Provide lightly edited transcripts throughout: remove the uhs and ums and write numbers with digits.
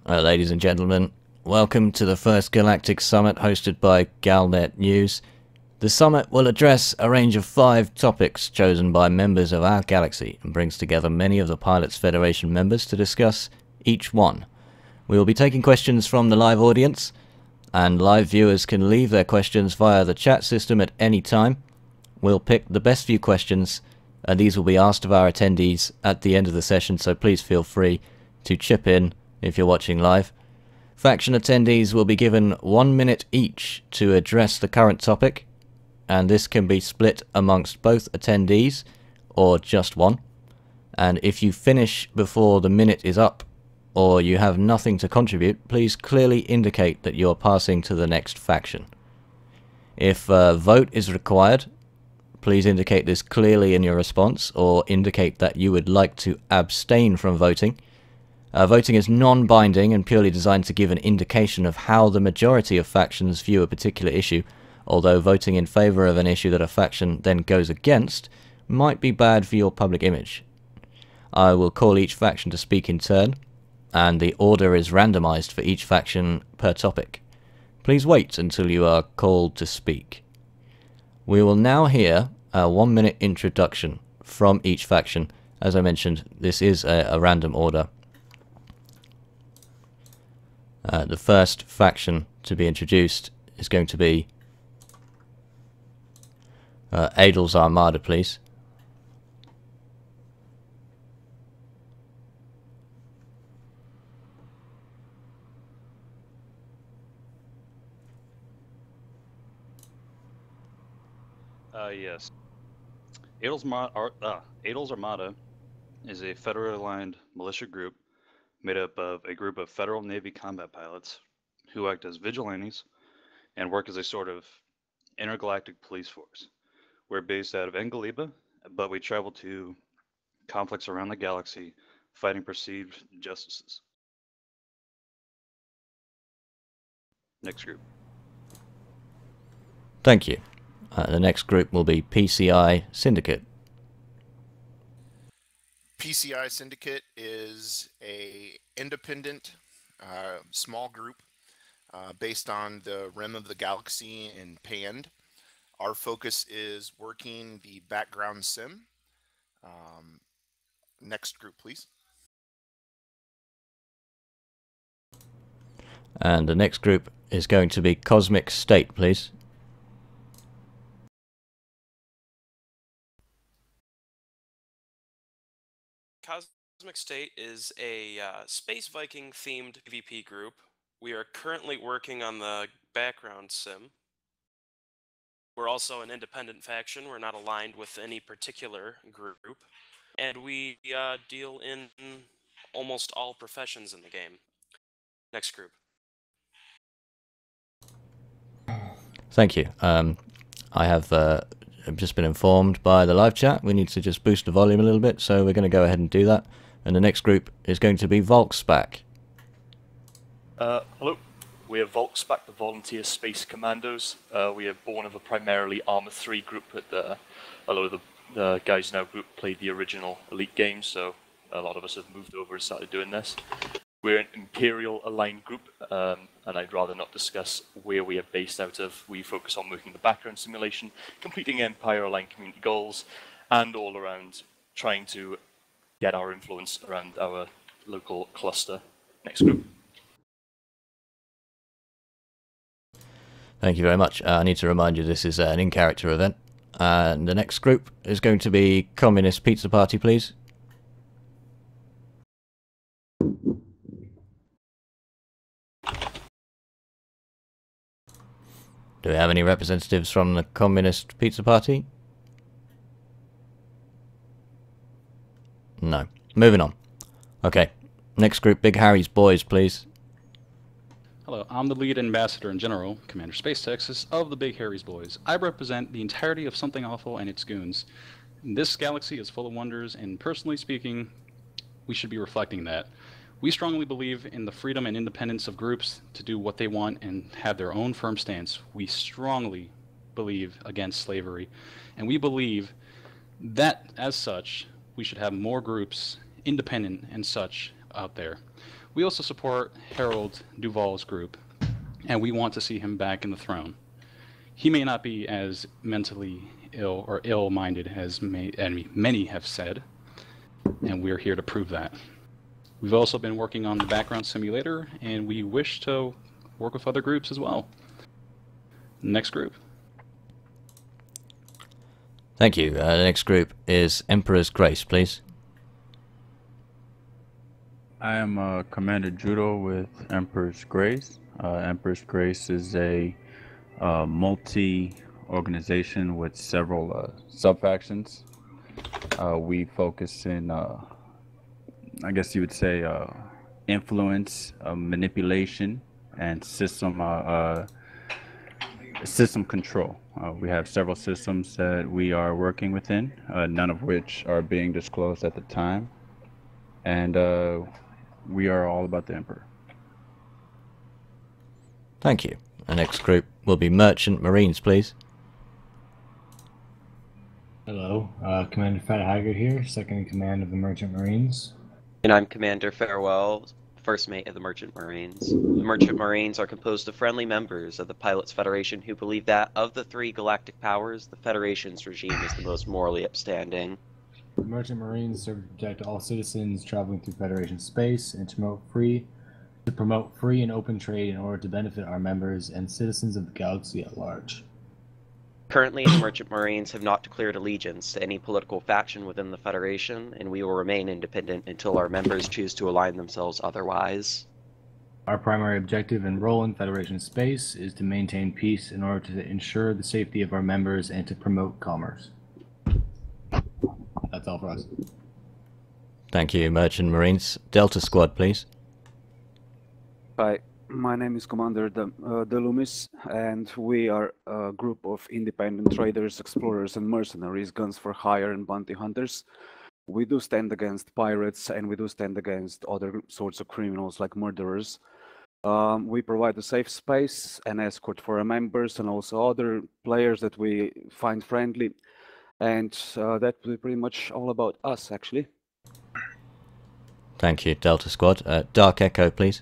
Ladies and gentlemen, welcome to the first Galactic Summit hosted by Galnet News. The summit will address a range of 5 topics chosen by members of our galaxy and brings together many of the Pilots Federation members to discuss each one. We will be taking questions from the live audience, and live viewers can leave their questions via the chat system at any time. We'll pick the best few questions, and these will be asked of our attendees at the end of the session, so please feel free to chip in if you're watching live. Faction attendees will be given 1 minute each to address the current topic, and this can be split amongst both attendees or just one. And if you finish before the minute is up or you have nothing to contribute, please clearly indicate that you're passing to the next faction. If a vote is required, please indicate this clearly in your response or indicate that you would like to abstain from voting. Voting is non-binding and purely designed to give an indication of how the majority of factions view a particular issue, although voting in favour of an issue that a faction then goes against might be bad for your public image. I will call each faction to speak in turn, and the order is randomised for each faction per topic. Please wait until you are called to speak. We will now hear a 1 minute introduction from each faction. As I mentioned, this is a random order. The first faction to be introduced is going to be Adel's Armada, please. Yes. Adel's Armada is a federal-aligned militia group made up of a group of Federal Navy combat pilots who act as vigilantes and work as a sort of intergalactic police force. We're based out of Engaliba, but we travel to conflicts around the galaxy, fighting perceived injustices. Next group. Thank you. The next group will be PCI Syndicate. PCI Syndicate is a independent, small group based on the rim of the galaxy in Pand. Our focus is working the background sim. Next group, please. And the next group is going to be Cosmic State, please. Cosmic State is a Space Viking themed PvP group. We are currently working on the background sim. We're also an independent faction. We're not aligned with any particular group. And we deal in almost all professions in the game. Next group. Thank you. I have just been informed by the live chat we need to just boost the volume a little bit, so we're going to go ahead and do that. And the next group is going to be Volkspack. Hello, we are Volkspack, the Volunteer Space Commandos. We are born of a primarily Arma 3 group, but a lot of the guys in our group played the original Elite games, so a lot of us have moved over and started doing this. We're an Imperial aligned group, and I'd rather not discuss where we are based out of. We focus on working the background simulation, completing Empire aligned community goals, and all around trying to get our influence around our local cluster. Next group. Thank you very much. I need to remind you this is an in-character event. And the next group is going to be Communist Pizza Party, please. Do we have any representatives from the Communist Pizza Party? No. Moving on. Okay. Next group, Big Harry's Boys, please. Hello, I'm the lead ambassador and general, Commander Space Texas, of the Big Harry's Boys. I represent the entirety of Something Awful and its goons. This galaxy is full of wonders, and personally speaking, we should be reflecting that. We strongly believe in the freedom and independence of groups to do what they want and have their own firm stance. We strongly believe against slavery, and we believe that, as such, we should have more groups, independent and such, out there. We also support Harold Duval's group, and we want to see him back in the throne. He may not be as mentally ill or ill-minded as many have said, and we're here to prove that. We've also been working on the background simulator, and we wish to work with other groups as well. Next group. Thank you. The next group is Emperor's Grace, please. I am Commander Judo with Emperor's Grace. Emperor's Grace is a multi-organization with several sub-factions. We focus in, I guess you would say, influence, manipulation, and system control. We have several systems that we are working within, none of which are being disclosed at the time. And we are all about the Emperor. Thank you. The next group will be Merchant Marines, please. Hello, Commander Fat Haggard here, second in command of the Merchant Marines. And I'm Commander Farewell, first mate of the Merchant Marines. The Merchant Marines are composed of friendly members of the Pilots Federation who believe that, of the three galactic powers, the Federation's regime is the most morally upstanding. The Merchant Marines serve to protect all citizens traveling through Federation space and to promote free and open trade in order to benefit our members and citizens of the galaxy at large. Currently, the Merchant Marines have not declared allegiance to any political faction within the Federation, and we will remain independent until our members choose to align themselves otherwise. Our primary objective and role in Federation space is to maintain peace in order to ensure the safety of our members and to promote commerce. That's all for us. Thank you, Merchant Marines. Delta Squad, please. Hi, my name is Commander Delumis, and we are a group of independent traders, explorers, and mercenaries, guns for hire, and bounty hunters. We do stand against pirates, and we do stand against other sorts of criminals like murderers. We provide a safe space and escort for our members and also other players that we find friendly. And that will be pretty much all about us, actually. Thank you, Delta Squad. Dark Echo, please.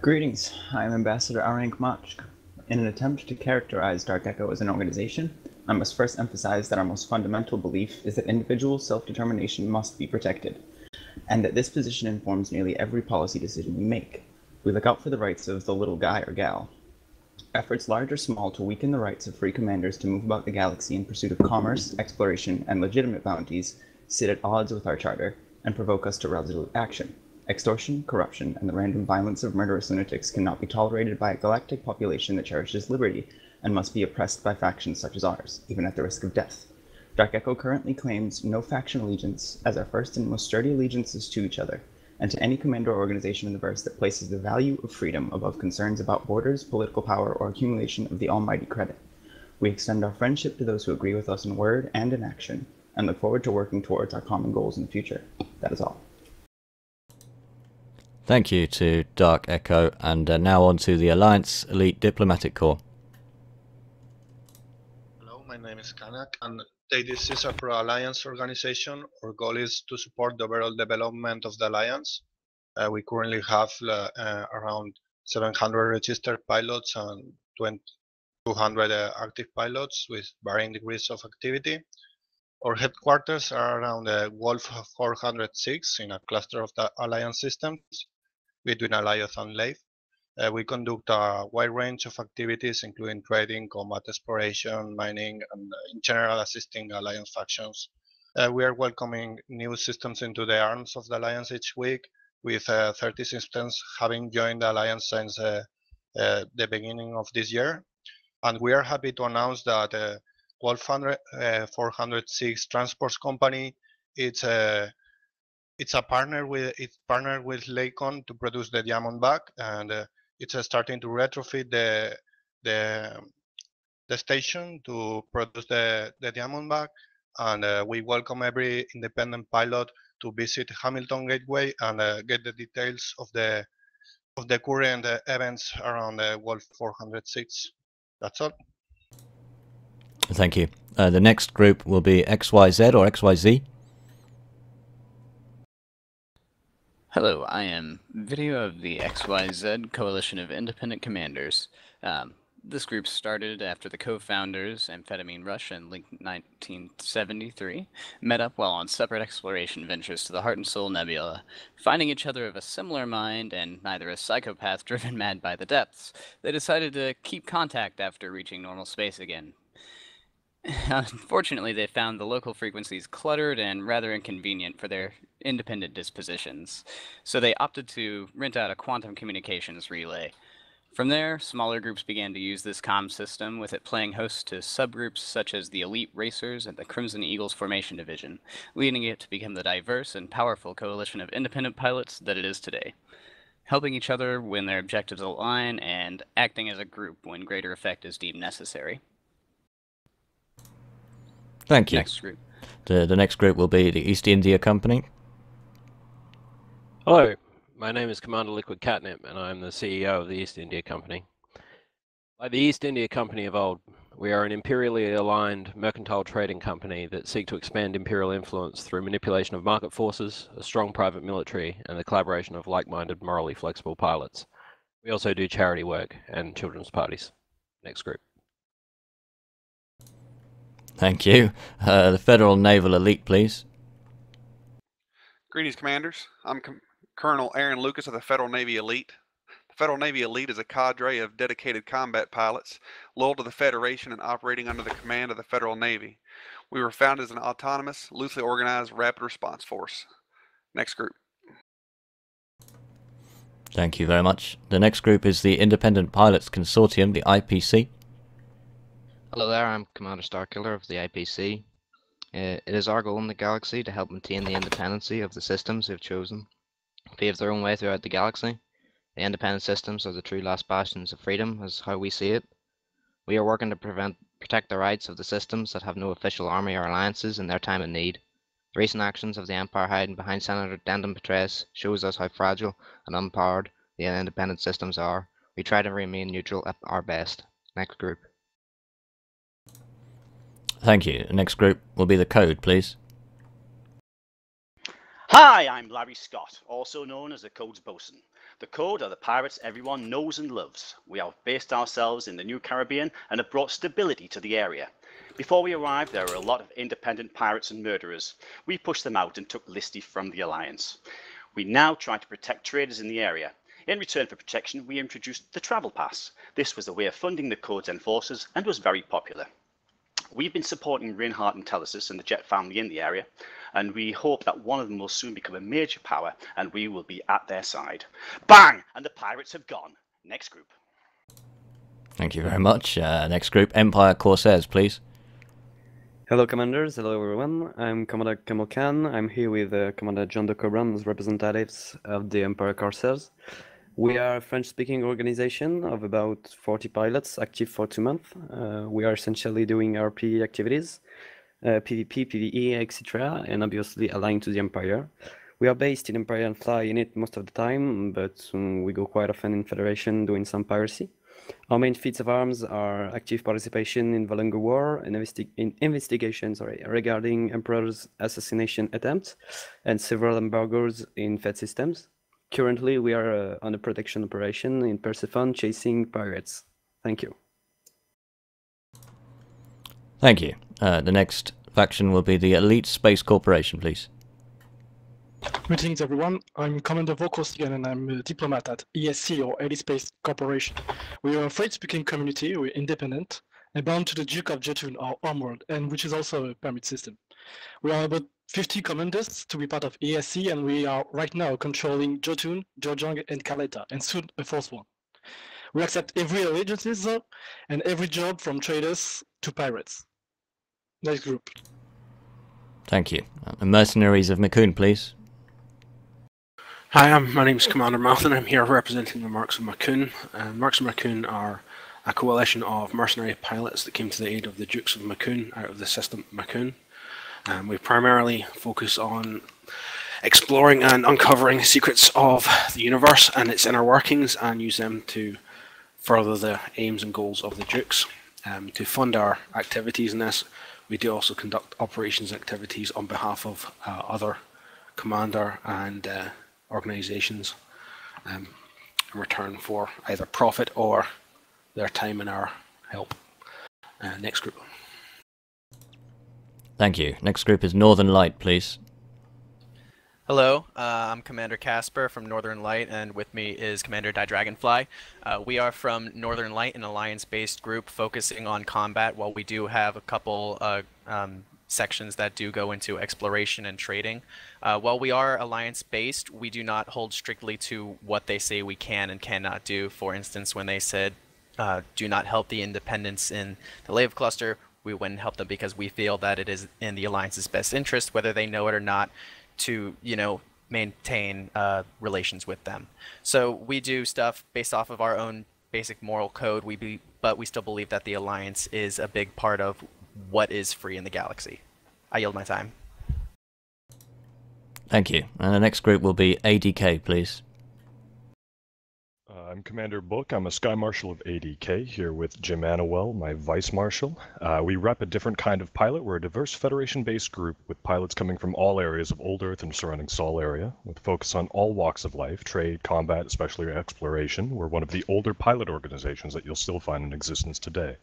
Greetings, I am Ambassador Arank Machk. In an attempt to characterize Dark Echo as an organization, I must first emphasize that our most fundamental belief is that individual self-determination must be protected, and that this position informs nearly every policy decision we make. We look out for the rights of the little guy or gal. Efforts large or small to weaken the rights of free commanders to move about the galaxy in pursuit of commerce, exploration, and legitimate bounties sit at odds with our charter and provoke us to resolute action. Extortion, corruption, and the random violence of murderous lunatics cannot be tolerated by a galactic population that cherishes liberty and must be oppressed by factions such as ours, even at the risk of death. Dark Echo currently claims no faction allegiance, as our first and most sturdy allegiance is to each other, and to any commander or organization in the verse that places the value of freedom above concerns about borders, political power, or accumulation of the almighty credit. We extend our friendship to those who agree with us in word and in action, and look forward to working towards our common goals in the future. That is all. Thank you to Dark Echo, and now on to the Alliance Elite Diplomatic Corps. Hello, my name is Kanak, and this is a pro-alliance organization. Our goal is to support the overall development of the alliance. We currently have around 700 registered pilots and 200 active pilots with varying degrees of activity. Our headquarters are around Wolf 406 in a cluster of the alliance systems between Alliance and Leif. We conduct a wide range of activities, including trading, combat exploration, mining, and in general assisting alliance factions. We are welcoming new systems into the arms of the alliance each week, with 30 systems having joined the alliance since the beginning of this year. And we are happy to announce that Wolf 406 Transports Company, it's partnered with Lakon to produce the Diamondback, and it's starting to retrofit the station to produce the Diamondback, and we welcome every independent pilot to visit Hamilton Gateway and get the details of the current events around Wolf 406. That's all. Thank you. The next group will be XYZ or XYZ. Hello, I am Video of the XYZ Coalition of Independent Commanders. This group started after the co-founders, Amphetamine Rush and Link 1973, met up while on separate exploration ventures to the Heart and Soul Nebula. Finding each other of a similar mind and neither a psychopath driven mad by the depths, they decided to keep contact after reaching normal space again. Unfortunately, they found the local frequencies cluttered and rather inconvenient for their independent dispositions, so they opted to rent out a quantum communications relay. From there, smaller groups began to use this comm system, with it playing host to subgroups such as the Elite Racers and the Crimson Eagles Formation Division, leading it to become the diverse and powerful coalition of independent pilots that it is today, helping each other when their objectives align and acting as a group when greater effect is deemed necessary. Thank you. Next group. The next group will be the East India Company. Hello, my name is Commander Liquid Catnip, and I'm the CEO of the East India Company. Like the East India Company of old, we are an imperially aligned mercantile trading company that seek to expand imperial influence through manipulation of market forces, a strong private military, and the collaboration of like-minded, morally flexible pilots. We also do charity work and children's parties. Next group. Thank you. The Federal Naval Elite, please. Greetings, Commanders. I'm Colonel Aaron Lucas of the Federal Navy Elite. The Federal Navy Elite is a cadre of dedicated combat pilots, loyal to the Federation and operating under the command of the Federal Navy. We were founded as an autonomous, loosely organized rapid response force. Next group. Thank you very much. The next group is the Independent Pilots Consortium, the IPC. Hello there, I'm Commander Starkiller of the IPC. It is our goal in the galaxy to help maintain the independency of the systems we've chosen to pave their own way throughout the galaxy. The independent systems are the true last bastions of freedom, is how we see it. We are working to protect the rights of the systems that have no official army or alliances in their time of need. The recent actions of the Empire hiding behind Senator Denton Petraeus shows us how fragile and unpowered the independent systems are. We try to remain neutral at our best. Next group. Thank you. The next group will be the Code, please. Hi, I'm Larry Scott, also known as the Code's Bosun. The Code are the pirates everyone knows and loves. We have based ourselves in the New Caribbean and have brought stability to the area. Before we arrived, there were a lot of independent pirates and murderers. We pushed them out and took Listy from the Alliance. We now try to protect traders in the area. In return for protection, we introduced the Travel Pass. This was a way of funding the Code's enforcers and was very popular. We've been supporting Reinhardt and Telesis and the Jet family in the area, and we hope that one of them will soon become a major power and we will be at their side. Bang! And the pirates have gone. Next group. Thank you very much. Next group, Empire Corsairs, please. Hello, Commanders. Hello, everyone. I'm Commander Kamal Khan. I'm here with Commander John de Cobran as representatives of the Empire Corsairs. We are a French-speaking organization of about 40 pilots, active for 2 months. We are essentially doing RP activities, PvP, PvE, etc., and obviously aligned to the Empire. We are based in Empire and fly in it most of the time, but we go quite often in Federation doing some piracy. Our main feats of arms are active participation in the Valanga War and investigations regarding Emperor's assassination attempts and several embargoes in Fed systems. Currently, we are on a protection operation in Persephone chasing pirates. Thank you. Thank you. The next faction will be the Elite Space Corporation, please. Greetings, everyone. I'm Commander Vokosian, and I'm a diplomat at ESC, or Elite Space Corporation. We are a French-speaking community. We're independent and bound to the Duke of Jotun, our homeworld, and which is also a permit system. We are about 50 commanders to be part of ESC, and we are right now controlling Jotun, Jojong, and Kaleta, and soon a fourth one. We accept every allegiances and every job from traders to pirates. Next group. Thank you. The Mercenaries of Mikun, please. Hi, my name is Commander Malthan. I'm here representing the Mercs of Mikun. Mercs of Mikun are a coalition of mercenary pilots that came to the aid of the Dukes of Mikun out of the system Mikun. We primarily focus on exploring and uncovering secrets of the universe and its inner workings, and use them to further the aims and goals of the Dukes. To fund our activities in this, we do also conduct operations activities on behalf of other commander and organizations in return for either profit or their time and our help. Next group. Thank you. Next group is Northern Light, please. Hello, I'm Commander Casper from Northern Light, and with me is Commander Dragonfly. We are from Northern Light, an alliance-based group focusing on combat, while we do have a couple sections that do go into exploration and trading. While we are alliance-based, we do not hold strictly to what they say we can and cannot do. For instance, when they said, do not help the independents in the Lave Cluster, we wouldn't help them because we feel that it is in the Alliance's best interest, whether they know it or not, to, you know, maintain relations with them. So we do stuff based off of our own basic moral code, but we still believe that the Alliance is a big part of what is free in the galaxy. I yield my time. Thank you. And the next group will be ADK, please. I'm Commander Book. I'm a Sky Marshal of ADK, here with Jim Anawell, my Vice Marshal. We rep a different kind of pilot. We're a diverse Federation-based group with pilots coming from all areas of Old Earth and surrounding Sol area, with focus on all walks of life, trade, combat, especially exploration. We're one of the older pilot organizations that you'll still find in existence today.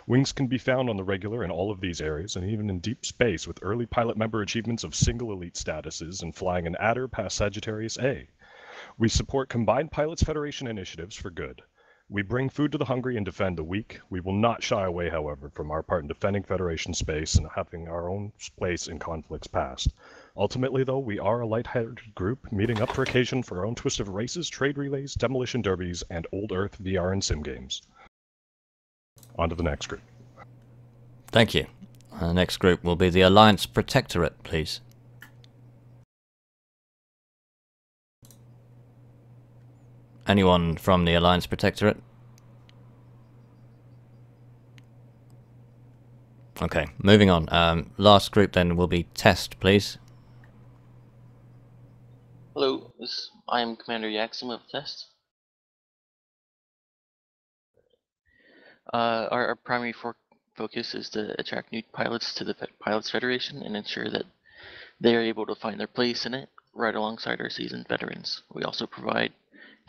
Wings can be found on the regular in all of these areas, and even in deep space, with early pilot member achievements of single elite statuses and flying an Adder past Sagittarius A. We support Combined Pilots Federation initiatives for good. We bring food to the hungry and defend the weak. We will not shy away, however, from our part in defending Federation space and having our own place in conflicts past. Ultimately, though, we are a light-hearted group, meeting up for occasion for our own twist of races, trade relays, demolition derbies, and Old Earth VR and sim games. On to the next group. Thank you. The next group will be the Alliance Protectorate, please. Anyone from the Alliance Protectorate? Okay, moving on. Last group then will be Test, please. Hello, I am Commander Yaxim of Test. Our primary focus is to attract new pilots to the Pilots Federation and ensure that they are able to find their place in it right alongside our seasoned veterans. We also provide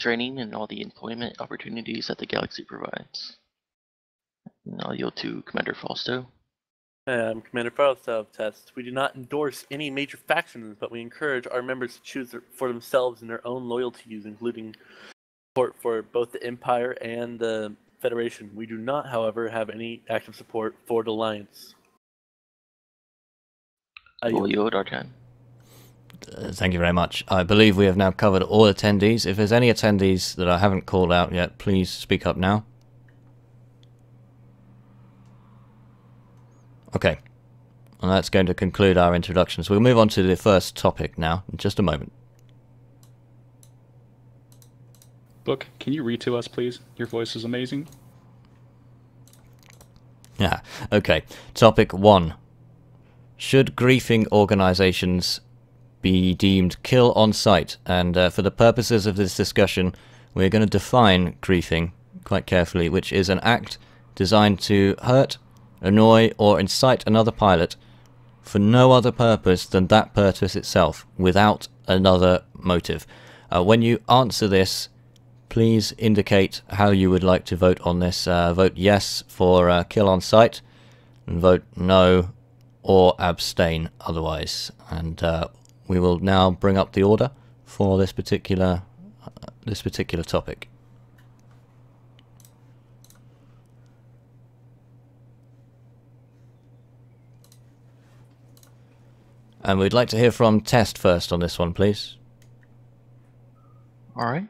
training and all the employment opportunities that the galaxy provides. And I'll yield to Commander Fausto. I'm Commander Fausto of Test. We do not endorse any major factions, but we encourage our members to choose for themselves and their own loyalties, including support for both the Empire and the Federation. We do not, however, have any active support for the Alliance. I yield our time. Thank you very much. I believe we have now covered all attendees. If there's any attendees that I haven't called out yet, please speak up now. Okay. And that's going to conclude our introductions. We'll move on to the first topic now, in just a moment. Book, can you read to us, please? Your voice is amazing. Yeah. Okay. Topic 1. Should griefing organizations be deemed kill on sight? And for the purposes of this discussion, we're going to define griefing quite carefully, which is an act designed to hurt, annoy, or incite another pilot for no other purpose than that purpose itself, without another motive. When you answer this, please indicate how you would like to vote on this. Vote yes for kill on sight, and vote no or abstain otherwise. And we will now bring up the order for this particular topic. And we'd like to hear from Test first on this one, please. Alright.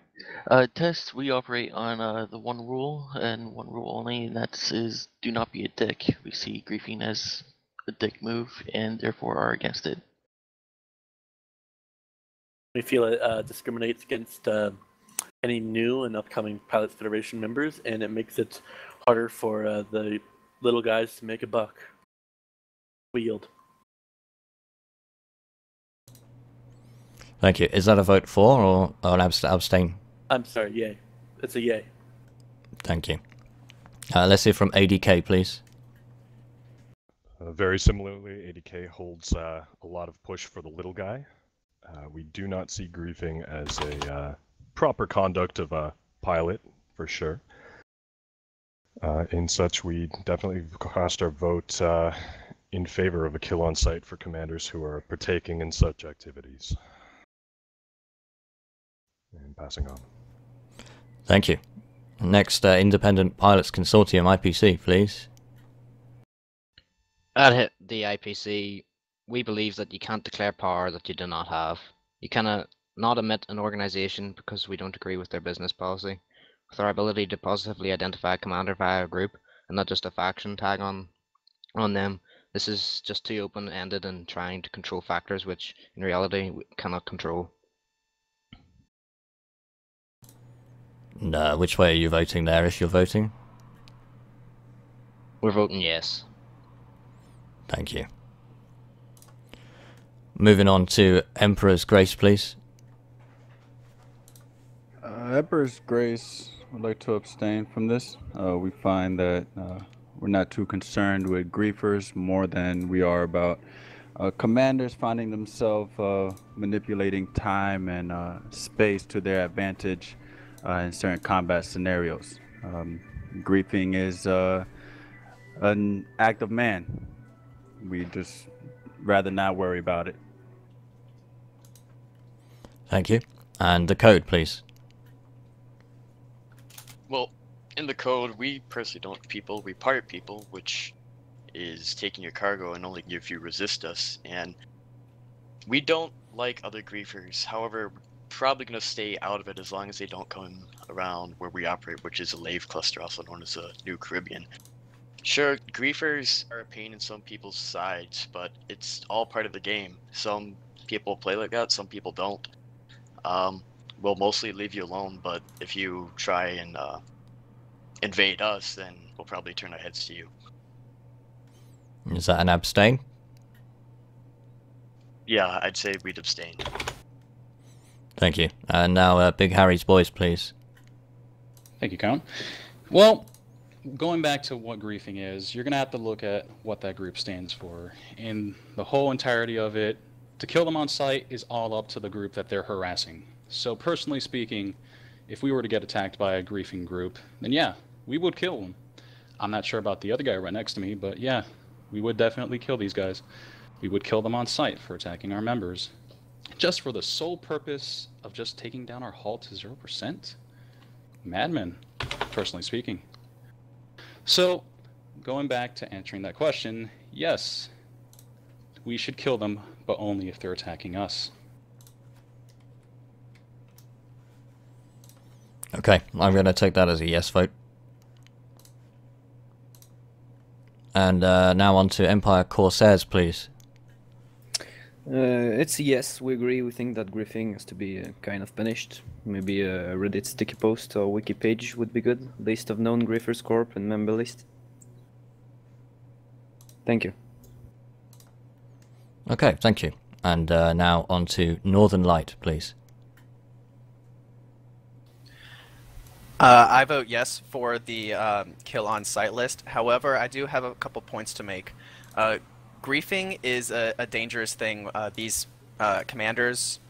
Test, we operate on the one rule, and one rule only, and that is do not be a dick. We see griefing as a dick move, and therefore are against it. We feel it discriminates against any new and upcoming Pilots Federation members, and it makes it harder for the little guys to make a buck. We yield. Thank you. Is that a vote for or an abstain? I'm sorry, yay. It's a yay. Thank you. Let's hear from ADK, please. Very similarly, ADK holds a lot of push for the little guy. We do not see griefing as a proper conduct of a pilot, for sure. In such, we definitely cast our vote in favor of a kill on sight for commanders who are partaking in such activities. And passing on. Thank you. Next, Independent Pilots Consortium, IPC, please. At the IPC, we believe that you can't declare power that you do not have. You cannot not admit an organization because we don't agree with their business policy. With our ability to positively identify a commander via a group and not just a faction tag on them, this is just too open-ended and trying to control factors which in reality we cannot control. And, which way are you voting there if you're voting? We're voting yes. Thank you. Moving on to Emperor's Grace, please. Emperor's Grace would like to abstain from this. We find that we're not too concerned with griefers more than we are about commanders finding themselves manipulating time and space to their advantage in certain combat scenarios. Griefing is an act of man. We just rather not worry about it. Thank you. And the code, please. Well, in the code, we personally don't people, we pirate people, which is taking your cargo and only if you resist us. And we don't like other griefers. However, we're probably going to stay out of it as long as they don't come around where we operate, which is a lave cluster, also known as the New Caribbean. Sure, griefers are a pain in some people's sides, but it's all part of the game. Some people play like that, some people don't. We'll mostly leave you alone, but if you try and invade us, then we'll probably turn our heads to you. Is that an abstain? Yeah, I'd say we'd abstain. Thank you. And now Big Harry's boys, please. Thank you, Count. Well, going back to what griefing is, you're going to have to look at what that group stands for. And the whole entirety of it, to kill them on sight is all up to the group that they're harassing. So personally speaking, if we were to get attacked by a griefing group, then yeah, we would kill them. I'm not sure about the other guy right next to me, but yeah, we would definitely kill these guys. We would kill them on sight for attacking our members. Just for the sole purpose of just taking down our hull to 0%? Madmen, personally speaking. So, going back to answering that question, yes, we should kill them, but only if they're attacking us. Okay, I'm going to take that as a yes vote. And now on to Empire Corsairs, please. It's a yes, we agree. We think that griefing has to be kind of punished. Maybe a Reddit sticky post or wiki page would be good. List of known griefers corp and member list. Thank you. Okay, thank you. And now on to Northern Light, please. I vote yes for the kill on site list. However, I do have a couple points to make. Griefing is a dangerous thing. These commanders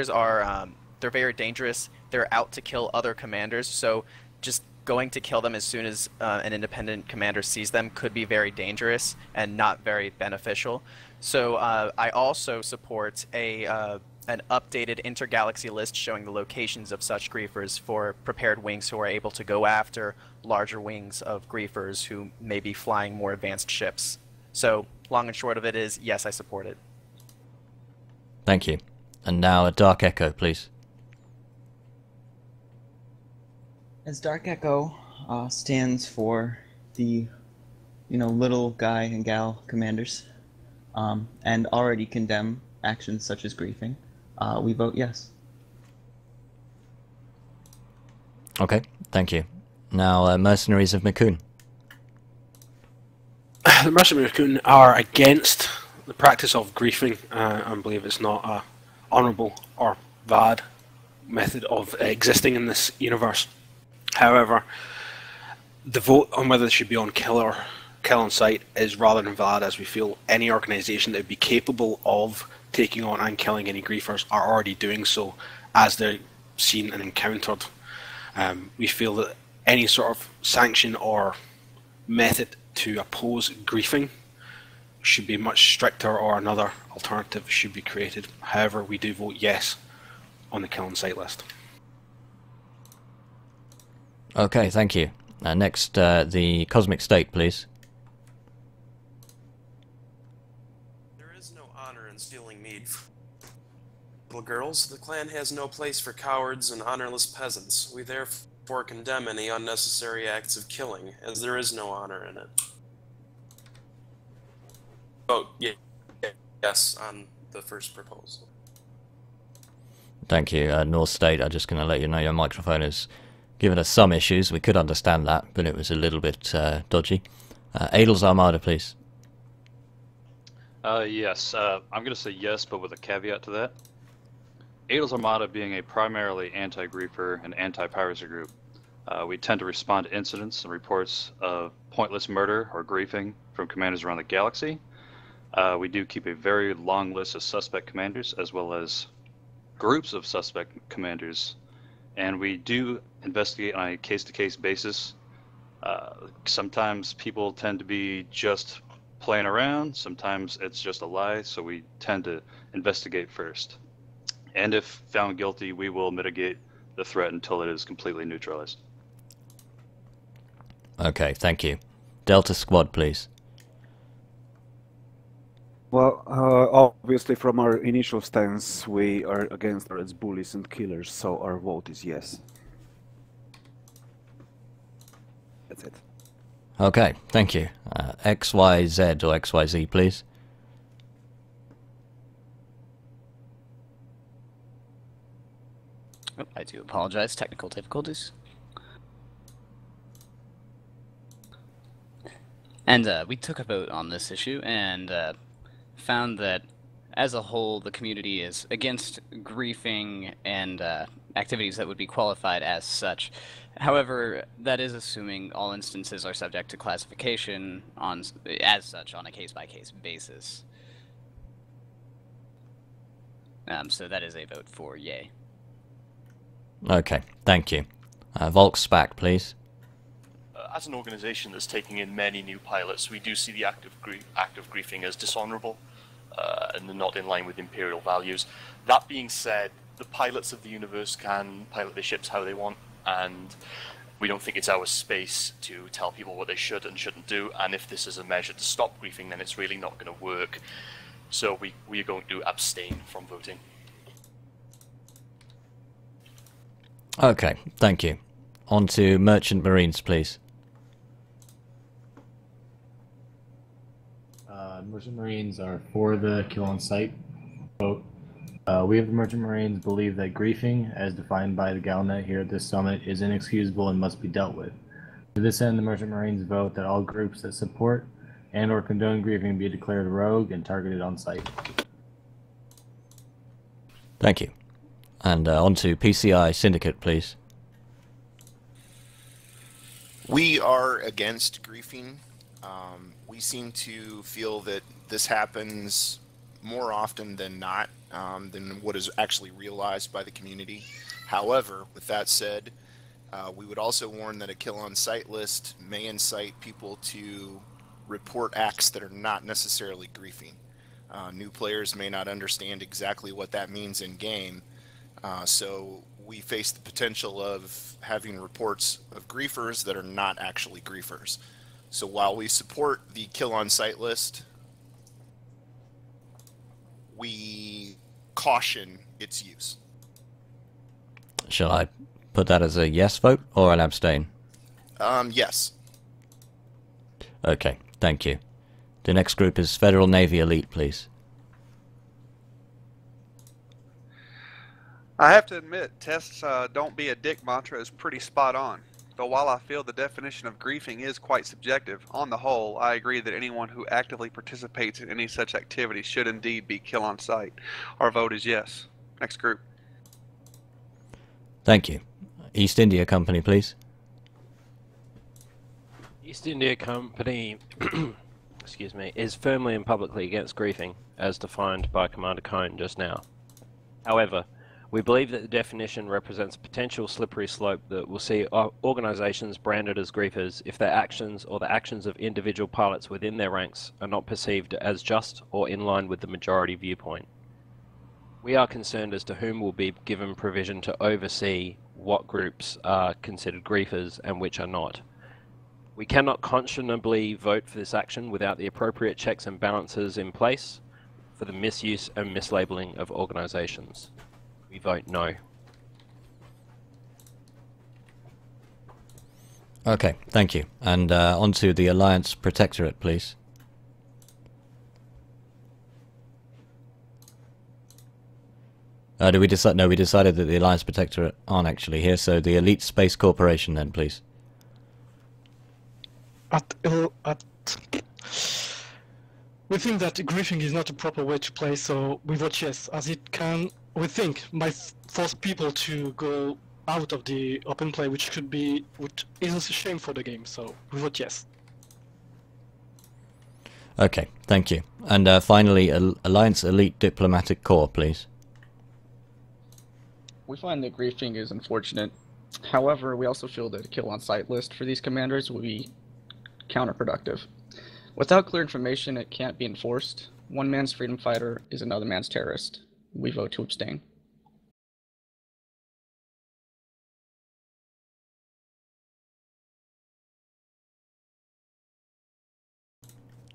are they're very dangerous. They're out to kill other commanders. So just going to kill them as soon as an independent commander sees them could be very dangerous and not very beneficial. So I also support an updated intergalaxy list showing the locations of such griefers for prepared wings who are able to go after larger wings of griefers who may be flying more advanced ships. So, long and short of it is, yes, I support it. Thank you. And now a Dark Echo, please. As Dark Echo stands for the, little guy and gal commanders, and already condemn actions such as griefing, we vote yes. Okay, thank you. Now, Mercenaries of Makun. The Mercenaries of Makun are against the practice of griefing and believe it's not a honourable or valid method of existing in this universe. However, the vote on whether it should be on kill on sight is rather than valid, as we feel any organisation that would be capable of taking on and killing any griefers are already doing so as they're seen and encountered. We feel that any sort of sanction or method to oppose griefing should be much stricter, or another alternative should be created. However, we do vote yes on the kill on sight list. Okay, thank you. Next, the Cosmic State, please. There is no honor in stealing mead. Little girls, the clan has no place for cowards and honorless peasants. We therefore condemn any unnecessary acts of killing, as there is no honor in it. Vote yes on the first proposal. Thank you. North State, I'm just going to let you know your microphone has given us some issues. We could understand that, but it was a little bit dodgy. Adel's Armada, please. Yes, I'm going to say yes, but with a caveat to that. Adel's Armada being a primarily anti-griefer and anti-piracy group, we tend to respond to incidents and reports of pointless murder or griefing from commanders around the galaxy. We do keep a very long list of suspect commanders, as well as groups of suspect commanders, and we do investigate on a case-to-case basis. Sometimes people tend to be just playing around, sometimes it's just a lie, so we tend to investigate first. And if found guilty, we will mitigate the threat until it is completely neutralized. Okay, thank you. Delta Squad, please. Well, obviously from our initial stance, we are against Red's bullies and killers, so our vote is yes. That's it. Okay, thank you. XYZ or XYZ, please. Oh, I do apologize, technical difficulties. And we took a vote on this issue and found that as a whole the community is against griefing and activities that would be qualified as such. However, that is assuming all instances are subject to classification as such on a case-by-case basis. So that is a vote for yay. Okay, thank you. Volkspack, please. As an organisation that's taking in many new pilots, we do see the act of griefing as dishonourable and not in line with imperial values. That being said, the pilots of the universe can pilot their ships how they want, and we don't think it's our space to tell people what they should and shouldn't do, and if this is a measure to stop griefing, then it's really not going to work. So we are going to abstain from voting. Okay, thank you. On to Merchant Marines, please. Merchant Marines are for the kill on sight vote. We of the Merchant Marines believe that griefing, as defined by the Galnet here at this summit, is inexcusable and must be dealt with. To this end, the Merchant Marines vote that all groups that support and or condone griefing be declared rogue and targeted on sight. Thank you. And on to PCI Syndicate, please. We are against griefing. We seem to feel that this happens more often than not than what is actually realized by the community. However, with that said, we would also warn that a kill on sight list may incite people to report acts that are not necessarily griefing. New players may not understand exactly what that means in game, so we face the potential of having reports of griefers that are not actually griefers. So while we support the kill on sight list, we caution its use. Shall I put that as a yes vote or an abstain? Yes. Okay, thank you. The next group is Federal Navy Elite, please. I have to admit, Test's don't be a dick mantra is pretty spot on. Though while I feel the definition of griefing is quite subjective, on the whole, I agree that anyone who actively participates in any such activity should indeed be kill on sight. Our vote is yes. Next group. Thank you. East India Company, please. East India Company excuse me, is firmly and publicly against griefing, as defined by Commander Cone just now. However, we believe that the definition represents a potential slippery slope that will see organizations branded as griefers if their actions or the actions of individual pilots within their ranks are not perceived as just or in line with the majority viewpoint. We are concerned as to whom will be given provision to oversee what groups are considered griefers and which are not. We cannot conscionably vote for this action without the appropriate checks and balances in place for the misuse and mislabeling of organizations. We vote no. Okay, thank you. And on to the Alliance Protectorate, please. Did we decide? No, we decided that the Alliance Protectorate aren't actually here, so the Elite Space Corporation then, please. We think that griefing is not a proper way to play, so we vote yes, as it can, we think, might force people to go out of the open play, which is a shame for the game, so we vote yes. Okay, thank you. And finally, Alliance Elite Diplomatic Corps, please. We find that griefing is unfortunate. However, we also feel that a kill on sight list for these commanders will be counterproductive. Without clear information, it can't be enforced. One man's freedom fighter is another man's terrorist. We vote to abstain.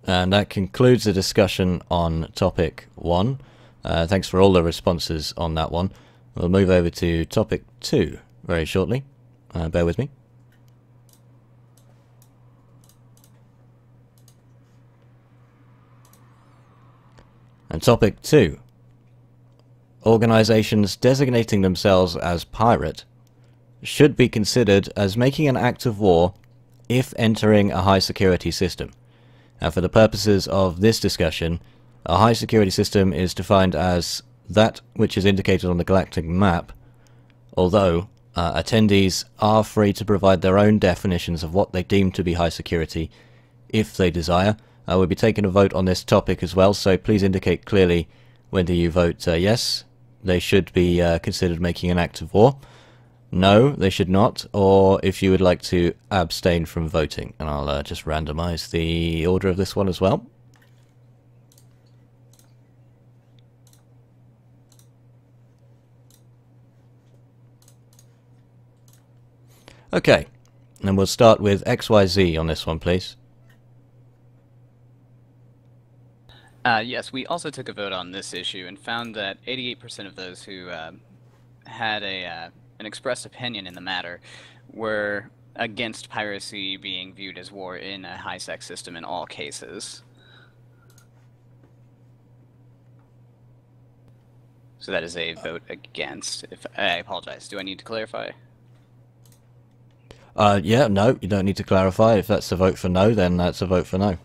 And that concludes the discussion on topic 1. Thanks for all the responses on that one. We'll move over to topic 2 very shortly. Bear with me. And topic 2. Organizations designating themselves as pirate should be considered as making an act of war if entering a high security system. Now, for the purposes of this discussion, a high security system is defined as that which is indicated on the galactic map, although attendees are free to provide their own definitions of what they deem to be high security if they desire. We'll be taking a vote on this topic as well, so please indicate clearly whether you vote yes, they should be considered making an act of war, no, they should not, or if you would like to abstain from voting. And I'll just randomize the order of this one as well. Okay, and we'll start with XYZ on this one, please. Yes, we also took a vote on this issue and found that 88% of those who had an expressed opinion in the matter were against piracy being viewed as war in a high-sec system in all cases. So that is a vote against. I apologize. Do I need to clarify? Yeah, no, you don't need to clarify. If that's a vote for no, then that's a vote for no.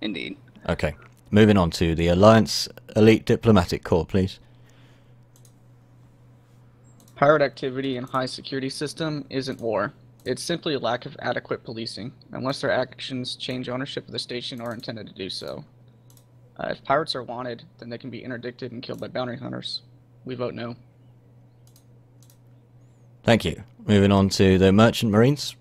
Indeed. Okay, moving on to the Alliance Elite Diplomatic Corps, please. Pirate activity in high security system isn't war. It's simply a lack of adequate policing, unless their actions change ownership of the station or intended to do so. If pirates are wanted, then they can be interdicted and killed by bounty hunters. We vote no. Thank you. Moving on to the Merchant Marines.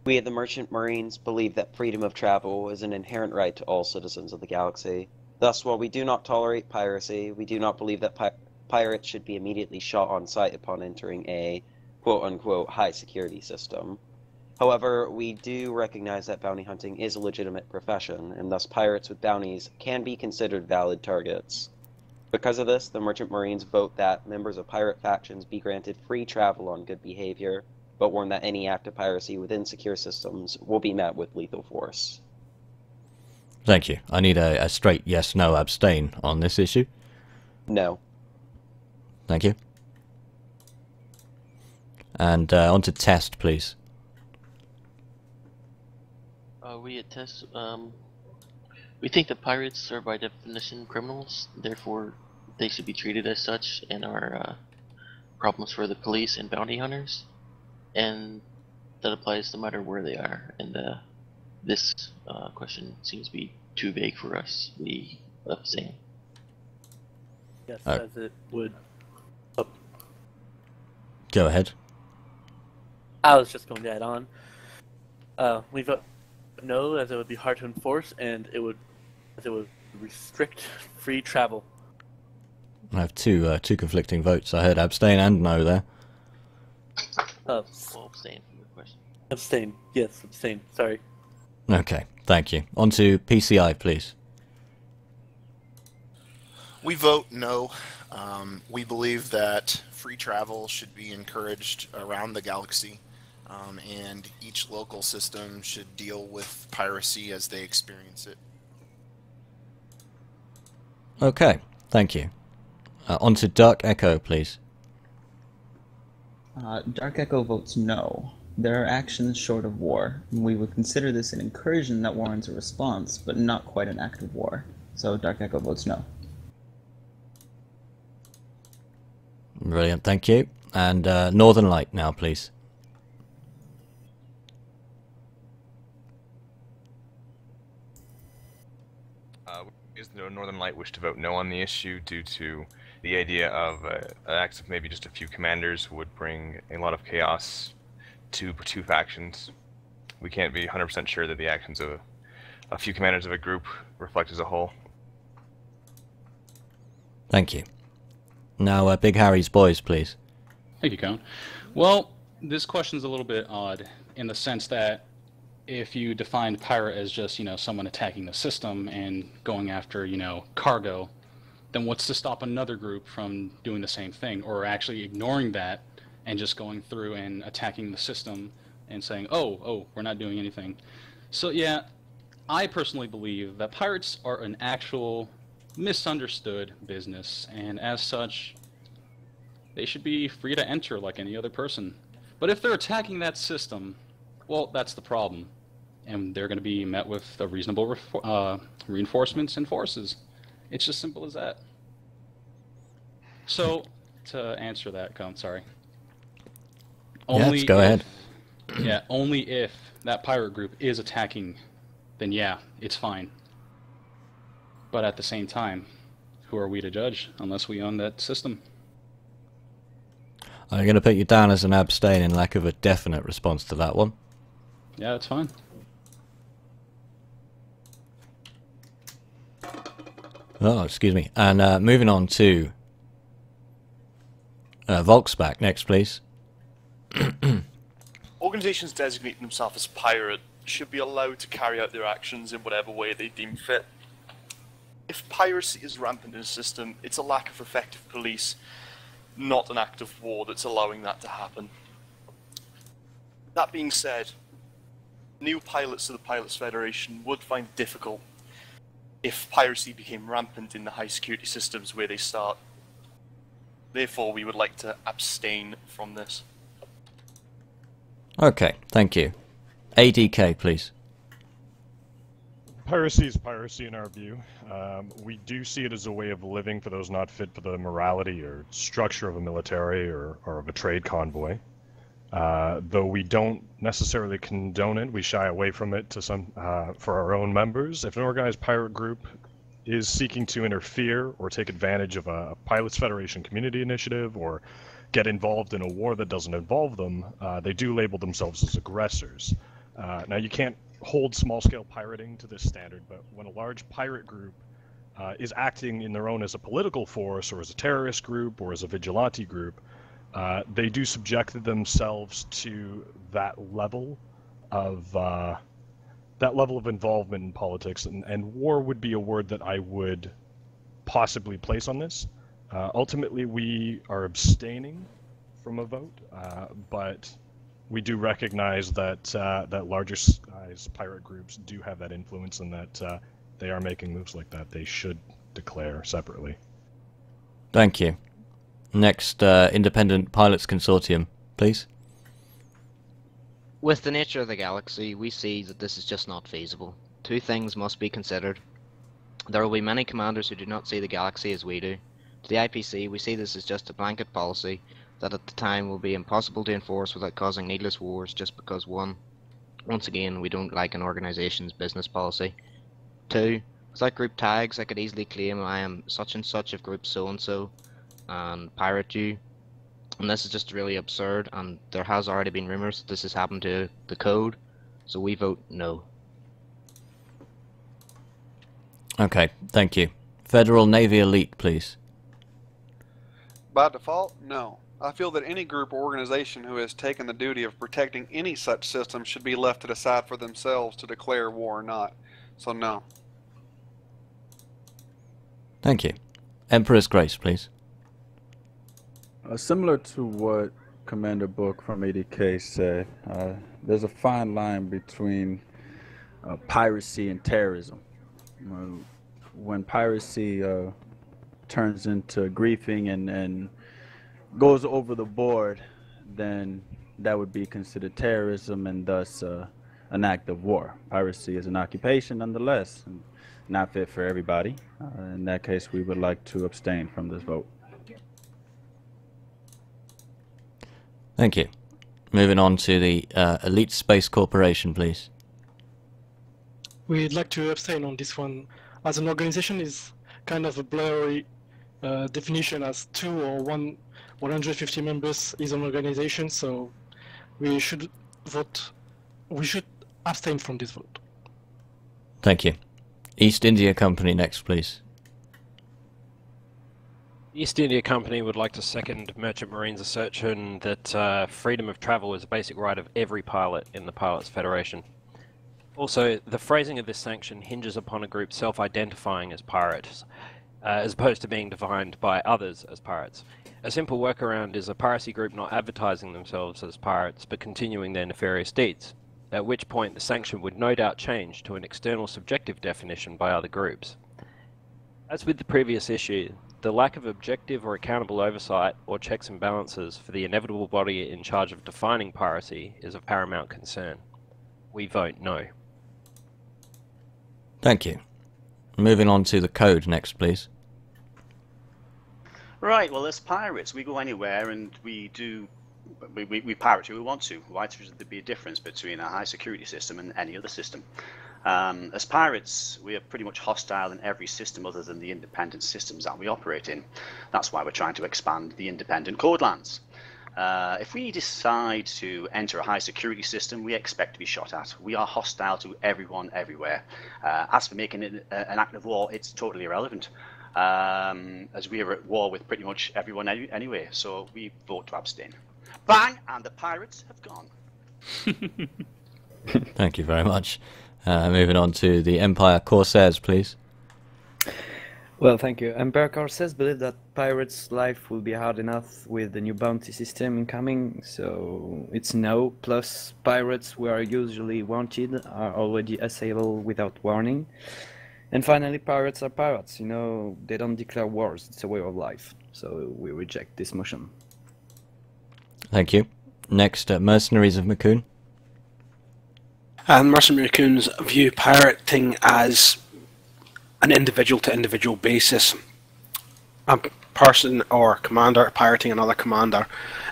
We at the Merchant Marines believe that freedom of travel is an inherent right to all citizens of the galaxy. Thus, while we do not tolerate piracy, we do not believe that pirates should be immediately shot on sight upon entering a quote-unquote high-security system. However, we do recognize that bounty hunting is a legitimate profession, and thus pirates with bounties can be considered valid targets. Because of this, the Merchant Marines vote that members of pirate factions be granted free travel on good behavior, but warn that any act of piracy within secure systems will be met with lethal force. Thank you. I need a straight yes, no, abstain on this issue. No. Thank you. And on to test, please. We at test, we think that pirates are by definition criminals, therefore they should be treated as such and are problems for the police and bounty hunters, and that applies no matter where they are in the this question seems to be too vague for us. We abstain. Yes, as it would. Go ahead. I was just going to add on. We vote no, as it would be hard to enforce, and it would restrict free travel. I have two conflicting votes. I heard abstain and no there. Well, abstain from your question. Abstain. Yes, abstain. Sorry. Okay, thank you. On to PCI, please. We vote no. We believe that free travel should be encouraged around the galaxy, and each local system should deal with piracy as they experience it. Okay, thank you. On to Dark Echo, please. Dark Echo votes no. There are actions short of war. We would consider this an incursion that warrants a response, but not quite an act of war. So Dark Echo votes no. Brilliant, thank you. And Northern Light now, please. The Northern Light wish to vote no on the issue due to the idea of acts of maybe just a few commanders would bring a lot of chaos to two factions. We can't be 100% sure that the actions of a few commanders of a group reflect as a whole. Thank you. Now, Big Harry's boys, please. Thank you, Cone. Well, this question's a little bit odd in the sense that if you defined pirate as just, someone attacking the system and going after, cargo, then what's to stop another group from doing the same thing, or actually ignoring that and just going through and attacking the system and saying, oh, we're not doing anything. So yeah, I personally believe that pirates are an actual misunderstood business, and as such, they should be free to enter like any other person. But if they're attacking that system, well, that's the problem. And they're going to be met with the reasonable reinforcements and forces. It's just simple as that. So, to answer that, sorry. Yes, go ahead. Yeah, only if that pirate group is attacking, then yeah, it's fine. But at the same time, who are we to judge unless we own that system? I'm going to put you down as an abstain in lack of a definite response to that one. Yeah, that's fine. Oh, excuse me. And moving on to Volksback next, please. Organizations designating themselves as pirate should be allowed to carry out their actions in whatever way they deem fit. If piracy is rampant in a system, it's a lack of effective police, not an act of war that's allowing that to happen. That being said, new pilots of the Pilots Federation would find it difficult if piracy became rampant in the high security systems where they start. Therefore, we would like to abstain from this. Okay, thank you. ADK, please. Piracy is piracy in our view. We do see it as a way of living for those not fit for the morality or structure of a military or of a trade convoy. Though we don't necessarily condone it, we shy away from it to for our own members. If an organized pirate group is seeking to interfere or take advantage of a Pilots Federation community initiative or get involved in a war that doesn't involve them, they do label themselves as aggressors. Now, you can't hold small-scale pirating to this standard, but when a large pirate group is acting in their own as a political force or as a terrorist group or as a vigilante group, they do subject themselves to that level of involvement in politics, and war would be a word that I would possibly place on this. Ultimately, we are abstaining from a vote, but we do recognize that that larger size pirate groups do have that influence, and that they are making moves like that. They should declare separately. Thank you. Next, Independent Pilots Consortium, please. With the nature of the galaxy, we see that this is just not feasible. Two things must be considered. There will be many commanders who do not see the galaxy as we do. To the IPC, we see this as just a blanket policy that at the time will be impossible to enforce without causing needless wars just because one once again, we don't like an organization's business policy. 2, without group tags, I could easily claim I am such and such of group so-and-so and pirate you. And this is just really absurd, and there has already been rumours that this has happened to the code, so we vote no. Okay, thank you. Federal Navy Elite, please. By default, no. I feel that any group or organization who has taken the duty of protecting any such system should be left to decide for themselves to declare war or not. So no. Thank you. Emperor's Grace, please. Similar to what Commander Book from ADK said, there's a fine line between piracy and terrorism. When piracy turns into griefing and goes over the board, then that would be considered terrorism and thus an act of war. Piracy is an occupation nonetheless, and not fit for everybody. In that case, we would like to abstain from this vote. Thank you. Moving on to the Elite Space Corporation, please. We'd like to abstain on this one, as an organization is kind of a blurry definition, as 2 or 150 members is an organization, so we should abstain from this vote. Thank you. East India Company next, please. The East India Company would like to second Merchant Marine's assertion that freedom of travel is a basic right of every pilot in the Pilots Federation. Also, the phrasing of this sanction hinges upon a group self-identifying as pirates, as opposed to being defined by others as pirates. A simple workaround is a piracy group not advertising themselves as pirates, but continuing their nefarious deeds, at which point the sanction would no doubt change to an external subjective definition by other groups. As with the previous issue, the lack of objective or accountable oversight or checks and balances for the inevitable body in charge of defining piracy is of paramount concern. We vote no. Thank you. Moving on to the code next, please. Right, well, as pirates, we go anywhere and we pirate who we want to. Why should there be a difference between a high security system and any other system? As pirates, we are pretty much hostile in every system other than the independent systems that we operate in. That's why we're trying to expand the independent code lands. If we decide to enter a high security system, we expect to be shot at. We are hostile to everyone, everywhere. As for making it an act of war, it's totally irrelevant, as we are at war with pretty much everyone anyway, so we vote to abstain. Bang! And the pirates have gone. Thank you very much. Moving on to the Empire Corsairs, please. Well, thank you. Empire Corsairs believe that pirates' life will be hard enough with the new bounty system incoming, so it's no. Plus, pirates who are usually wanted are already assailable without warning. And finally, pirates are pirates. You know, they don't declare wars. It's a way of life. So we reject this motion. Thank you. Next, Mercenaries of Macoon. And Mercenary Raccoons view pirating as an individual-to-individual basis. A person or commander pirating another commander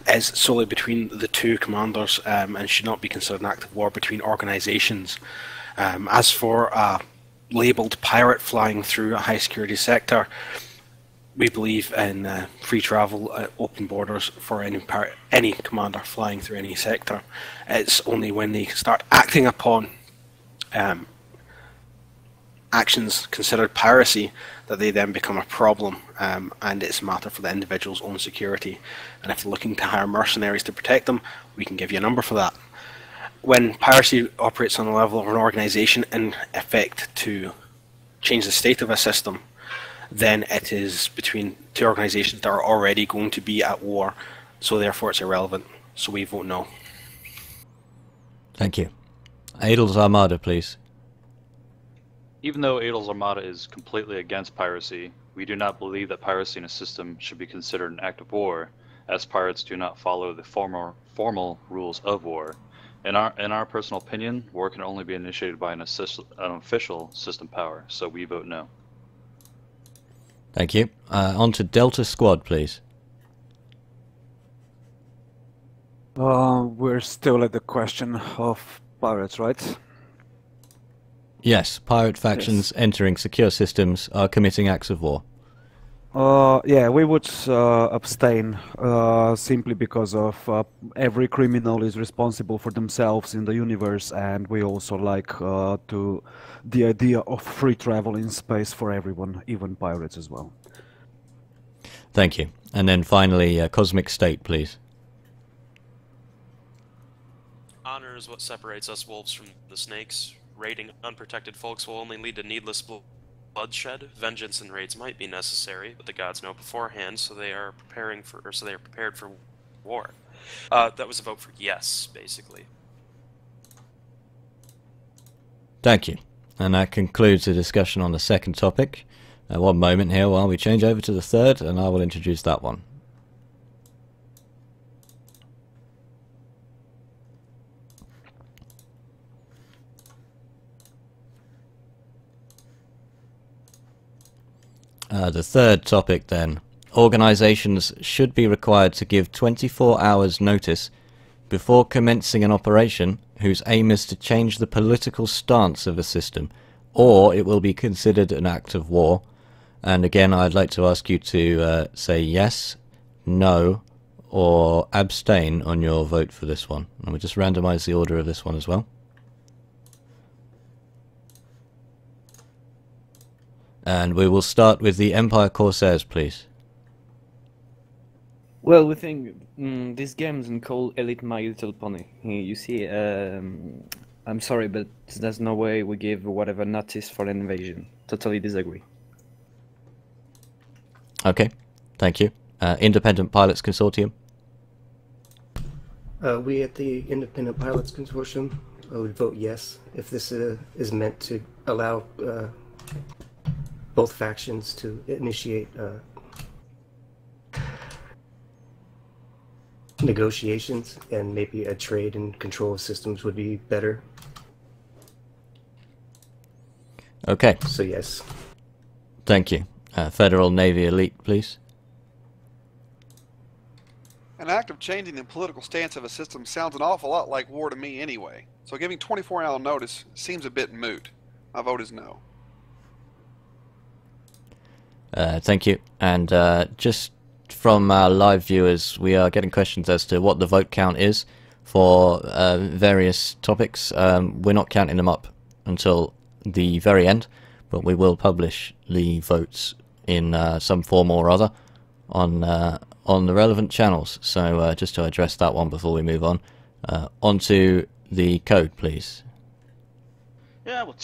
is solely between the two commanders and should not be considered an act of war between organizations. As for a labeled pirate flying through a high-security sector, we believe in free travel, open borders for any commander flying through any sector. It's only when they start acting upon actions considered piracy that they then become a problem, and it's a matter for the individual's own security. And if they're looking to hire mercenaries to protect them, we can give you a number for that. When piracy operates on the level of an organization in effect to change the state of a system, then it is between two organizations that are already going to be at war, so therefore it's irrelevant. So we vote no. Thank you. Adel's Armada, please. Even though Adel's Armada is completely against piracy, we do not believe that piracy in a system should be considered an act of war, as pirates do not follow the formal rules of war. In our personal opinion, war can only be initiated by an official system power, so we vote no. Thank you. On to Delta Squad, please. We're still at the question of pirates, right? Yes, pirate factions entering secure systems are committing acts of war. Yeah, we would abstain simply because of every criminal is responsible for themselves in the universe, and we also like the idea of free travel in space for everyone, even pirates as well. Thank you. And then finally, Cosmic State, please. Honor is what separates us wolves from the snakes. Raiding unprotected folks will only lead to needless bloodshed. Vengeance and raids might be necessary, but the gods know beforehand, so they are prepared for war. That was a vote for yes, basically. Thank you. And that concludes the discussion on the second topic. One moment here while we change over to the third, and I will introduce that one. The third topic then. Organizations should be required to give 24 hours notice before commencing an operation whose aim is to change the political stance of a system, or it will be considered an act of war. And again, I'd like to ask you to say yes, no, or abstain on your vote for this one. And we'll just randomize the order of this one as well. And we will start with the Empire Corsairs, please. Well, we think this game isn't called Elite My Little Pony. You see, I'm sorry, but there's no way we give whatever notice for an invasion. Totally disagree. Okay, thank you. Independent Pilots Consortium. We at the Independent Pilots Consortium would vote yes if this is meant to allow both factions to initiate negotiations, and maybe a trade and control of systems would be better. Okay. So yes. Thank you. Federal Navy Elite, please. An act of changing the political stance of a system sounds an awful lot like war to me anyway, so giving 24-hour notice seems a bit moot. My vote is no. Thank you. And just from our live viewers, we are getting questions as to what the vote count is for various topics. We're not counting them up until the very end, but we will publish the votes in some form or other on the relevant channels. So just to address that one before we move on, onto the code, please. Yeah, well,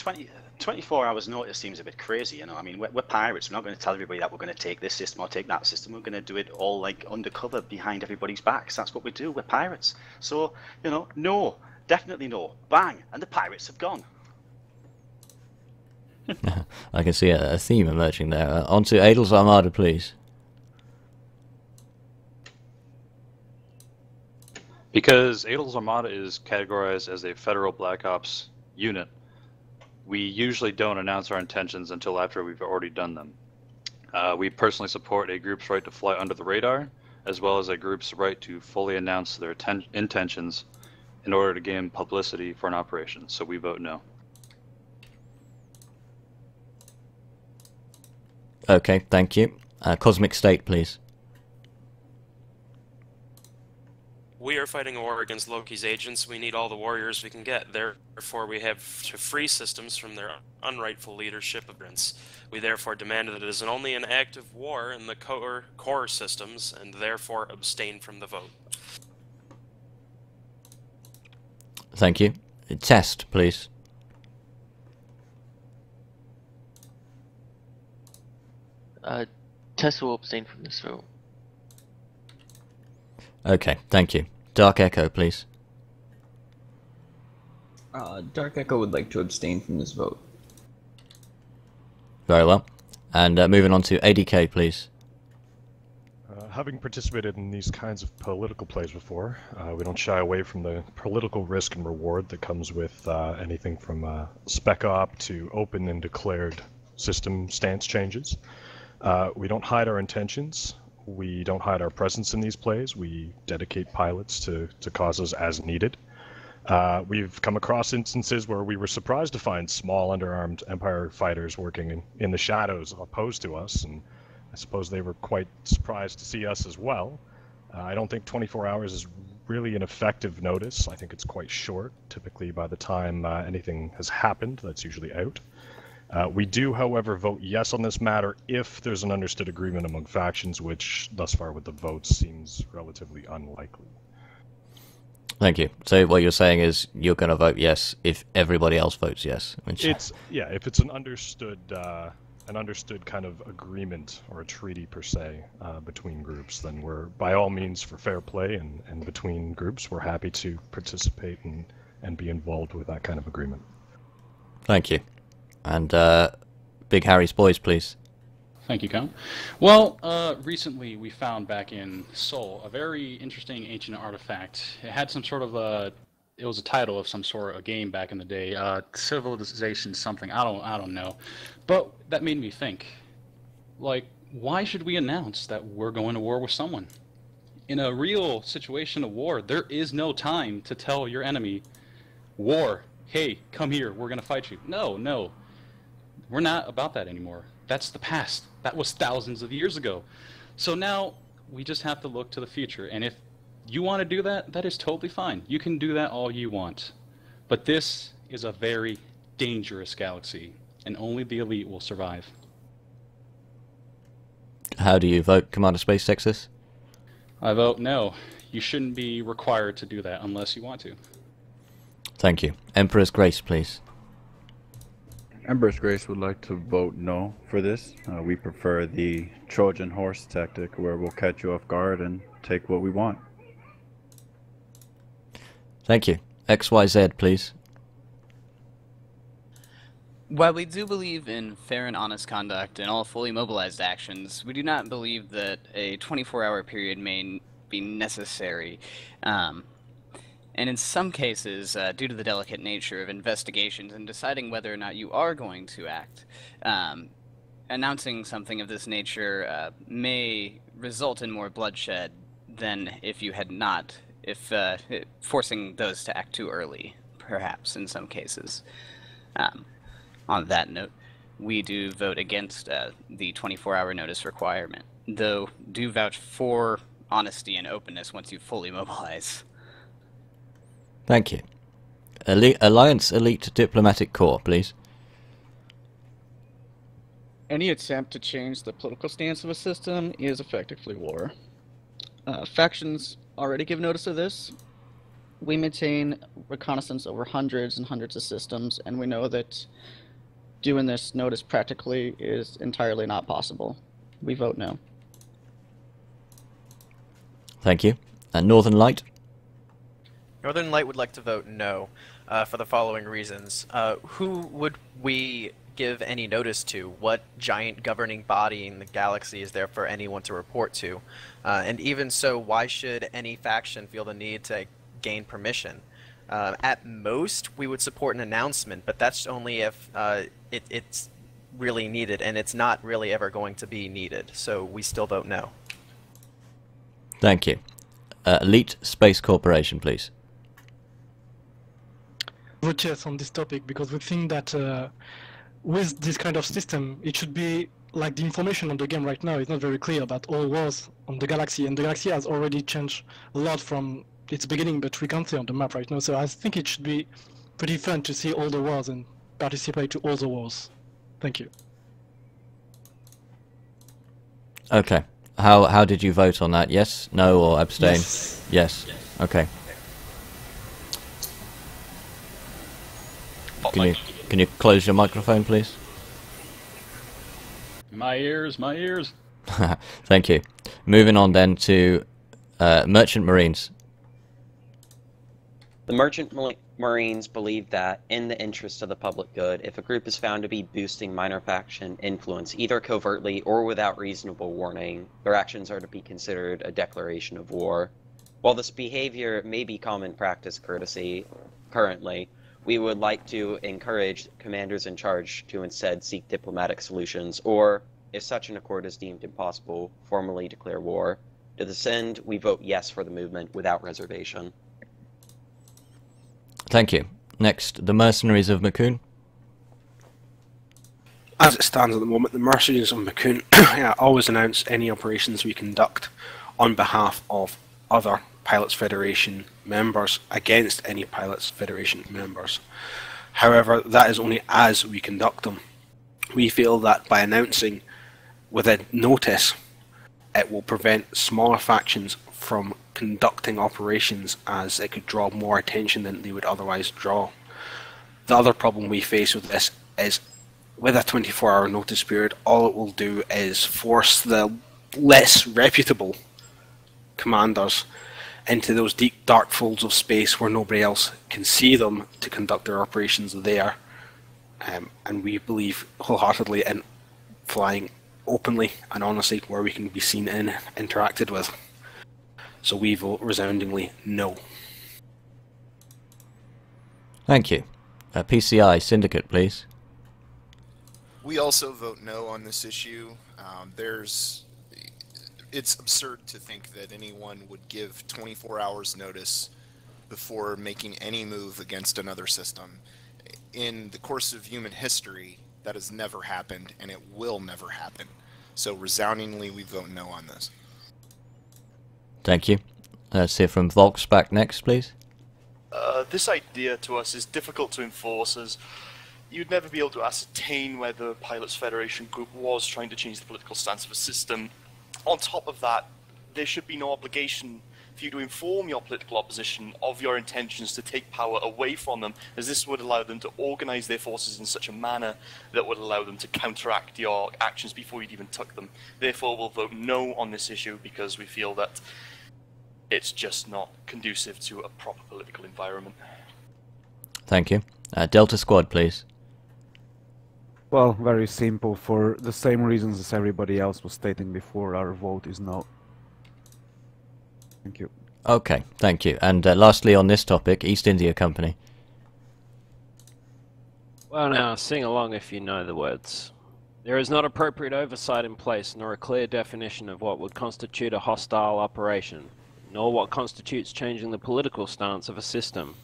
24 hours notice seems a bit crazy, you know. I mean, we're pirates. We're not going to tell everybody that we're going to take this system or take that system. We're going to do it all like undercover behind everybody's backs. That's what we do. We're pirates. So, you know, no, definitely no. Bang, and the pirates have gone. I can see a theme emerging there. Onto Adel's Armada, please. Because Adel's Armada is categorized as a federal Black Ops unit, we usually don't announce our intentions until after we've already done them. We personally support a group's right to fly under the radar, as well as a group's right to fully announce their intentions in order to gain publicity for an operation, so we vote no. Okay, thank you. Cosmic State, please. We are fighting a war against Loki's agents. We need all the warriors we can get. Therefore, we have to free systems from their unrightful leadership of Prince. We therefore demand that it is only an act of war in the core systems, and therefore abstain from the vote. Thank you. Test, please. Test will abstain from this vote. Okay, thank you. Dark Echo, please. Dark Echo would like to abstain from this vote. Very well. And moving on to ADK, please. Having participated in these kinds of political plays before, we don't shy away from the political risk and reward that comes with anything from spec op to open and declared system stance changes. We don't hide our intentions. We don't hide our presence in these plays. We dedicate pilots to causes as needed. We've come across instances where we were surprised to find small underarmed Empire fighters working in the shadows opposed to us, and I suppose they were quite surprised to see us as well. I don't think 24 hours is really an effective notice. I think it's quite short. Typically, by the time anything has happened, that's usually out. We do, however, vote yes on this matter if there's an understood agreement among factions, which thus far with the votes seems relatively unlikely. Thank you. So what you're saying is you're going to vote yes if everybody else votes yes. Which... Yeah, if it's an understood kind of agreement or a treaty per se between groups, then we're by all means for fair play, and between groups we're happy to participate and be involved with that kind of agreement. Thank you. And Big Harry's boys, please. Thank you, Count. Well, recently we found back in Seoul a very interesting ancient artifact. It had some sort of it was a title of some sort, a game back in the day, civilization something, I don't know. But that made me think, like, why should we announce that we're going to war with someone? In a real situation of war, there is no time to tell your enemy, war, hey, come here, we're going to fight you. No, we're not about that anymore. That's the past. That was thousands of years ago. So now we just have to look to the future. And if you want to do that, that is totally fine. You can do that all you want. But this is a very dangerous galaxy, and only the elite will survive. How do you vote, Commander Space Texas? I vote no. You shouldn't be required to do that unless you want to. Thank you. Emperor's Grace, please. Emperor's Grace would like to vote no for this. We prefer the Trojan horse tactic, where we'll catch you off guard and take what we want. Thank you. XYZ, please. While we do believe in fair and honest conduct in all fully mobilized actions, we do not believe that a 24-hour period may be necessary. And in some cases, due to the delicate nature of investigations and deciding whether or not you are going to act, announcing something of this nature may result in more bloodshed than if you had not, forcing those to act too early, perhaps, in some cases. On that note, we do vote against the 24-hour notice requirement, though do vouch for honesty and openness once you fully mobilize. Thank you. Alliance Elite Diplomatic Corps, please. Any attempt to change the political stance of a system is effectively war. Factions already give notice of this. We maintain reconnaissance over hundreds and hundreds of systems, and we know that doing this notice practically is entirely not possible. We vote no. Thank you. And Northern Light? Northern Light would like to vote no for the following reasons. Who would we give any notice to? What giant governing body in the galaxy is there for anyone to report to? And even so, why should any faction feel the need to gain permission? At most, we would support an announcement, but that's only if it's really needed, and it's not really ever going to be needed, so we still vote no. Thank you. Elite Space Corporation, please. Vote yes on this topic because we think that with this kind of system, it should be like the information on the game right now is not very clear about all wars on the galaxy, and the galaxy has already changed a lot from its beginning, but we can't see on the map right now. So I think it should be pretty fun to see all the wars and participate to all the wars. Thank you. Okay. How did you vote on that? Yes, no, or abstain? Yes. Okay. Can you close your microphone, please? My ears, my ears. Thank you. Moving on then to Merchant Marines. The Merchant Marines believe that, in the interest of the public good, if a group is found to be boosting minor faction influence, either covertly or without reasonable warning, their actions are to be considered a declaration of war. While this behavior may be common practice courtesy currently, we would like to encourage commanders in charge to instead seek diplomatic solutions, or, if such an accord is deemed impossible, formally declare war. To this end, we vote yes for the movement without reservation. Thank you. Next, the mercenaries of Makun. As it stands at the moment, the mercenaries of Makun always announce any operations we conduct on behalf of other Pilots Federation members against any Pilots Federation members. However, that is only as we conduct them. We feel that by announcing within notice, it will prevent smaller factions from conducting operations, as it could draw more attention than they would otherwise draw. The other problem we face with this is, with a 24-hour notice period, all it will do is force the less reputable commanders into those deep dark folds of space where nobody else can see them to conduct their operations there. And we believe wholeheartedly in flying openly and honestly where we can be seen and interacted with. So we vote resoundingly no. Thank you. PCI Syndicate, please. We also vote no on this issue. It's absurd to think that anyone would give 24 hours notice before making any move against another system. In the course of human history, that has never happened, and it will never happen. So resoundingly, we vote no on this. Thank you. Let's hear from Volks back next, please. This idea to us is difficult to enforce, as you'd never be able to ascertain whether the Pilots Federation group was trying to change the political stance of a system. On top of that, there should be no obligation for you to inform your political opposition of your intentions to take power away from them, as this would allow them to organize their forces in such a manner that would allow them to counteract your actions before you'd even took them. Therefore, we'll vote no on this issue because we feel that it's just not conducive to a proper political environment. Thank you. Delta Squad, please. Well, very simple. For the same reasons as everybody else was stating before, our vote is no. Thank you. Okay, thank you. And lastly on this topic, East India Company. Well now, sing along if you know the words. There is not appropriate oversight in place, nor a clear definition of what would constitute a hostile operation, nor what constitutes changing the political stance of a system.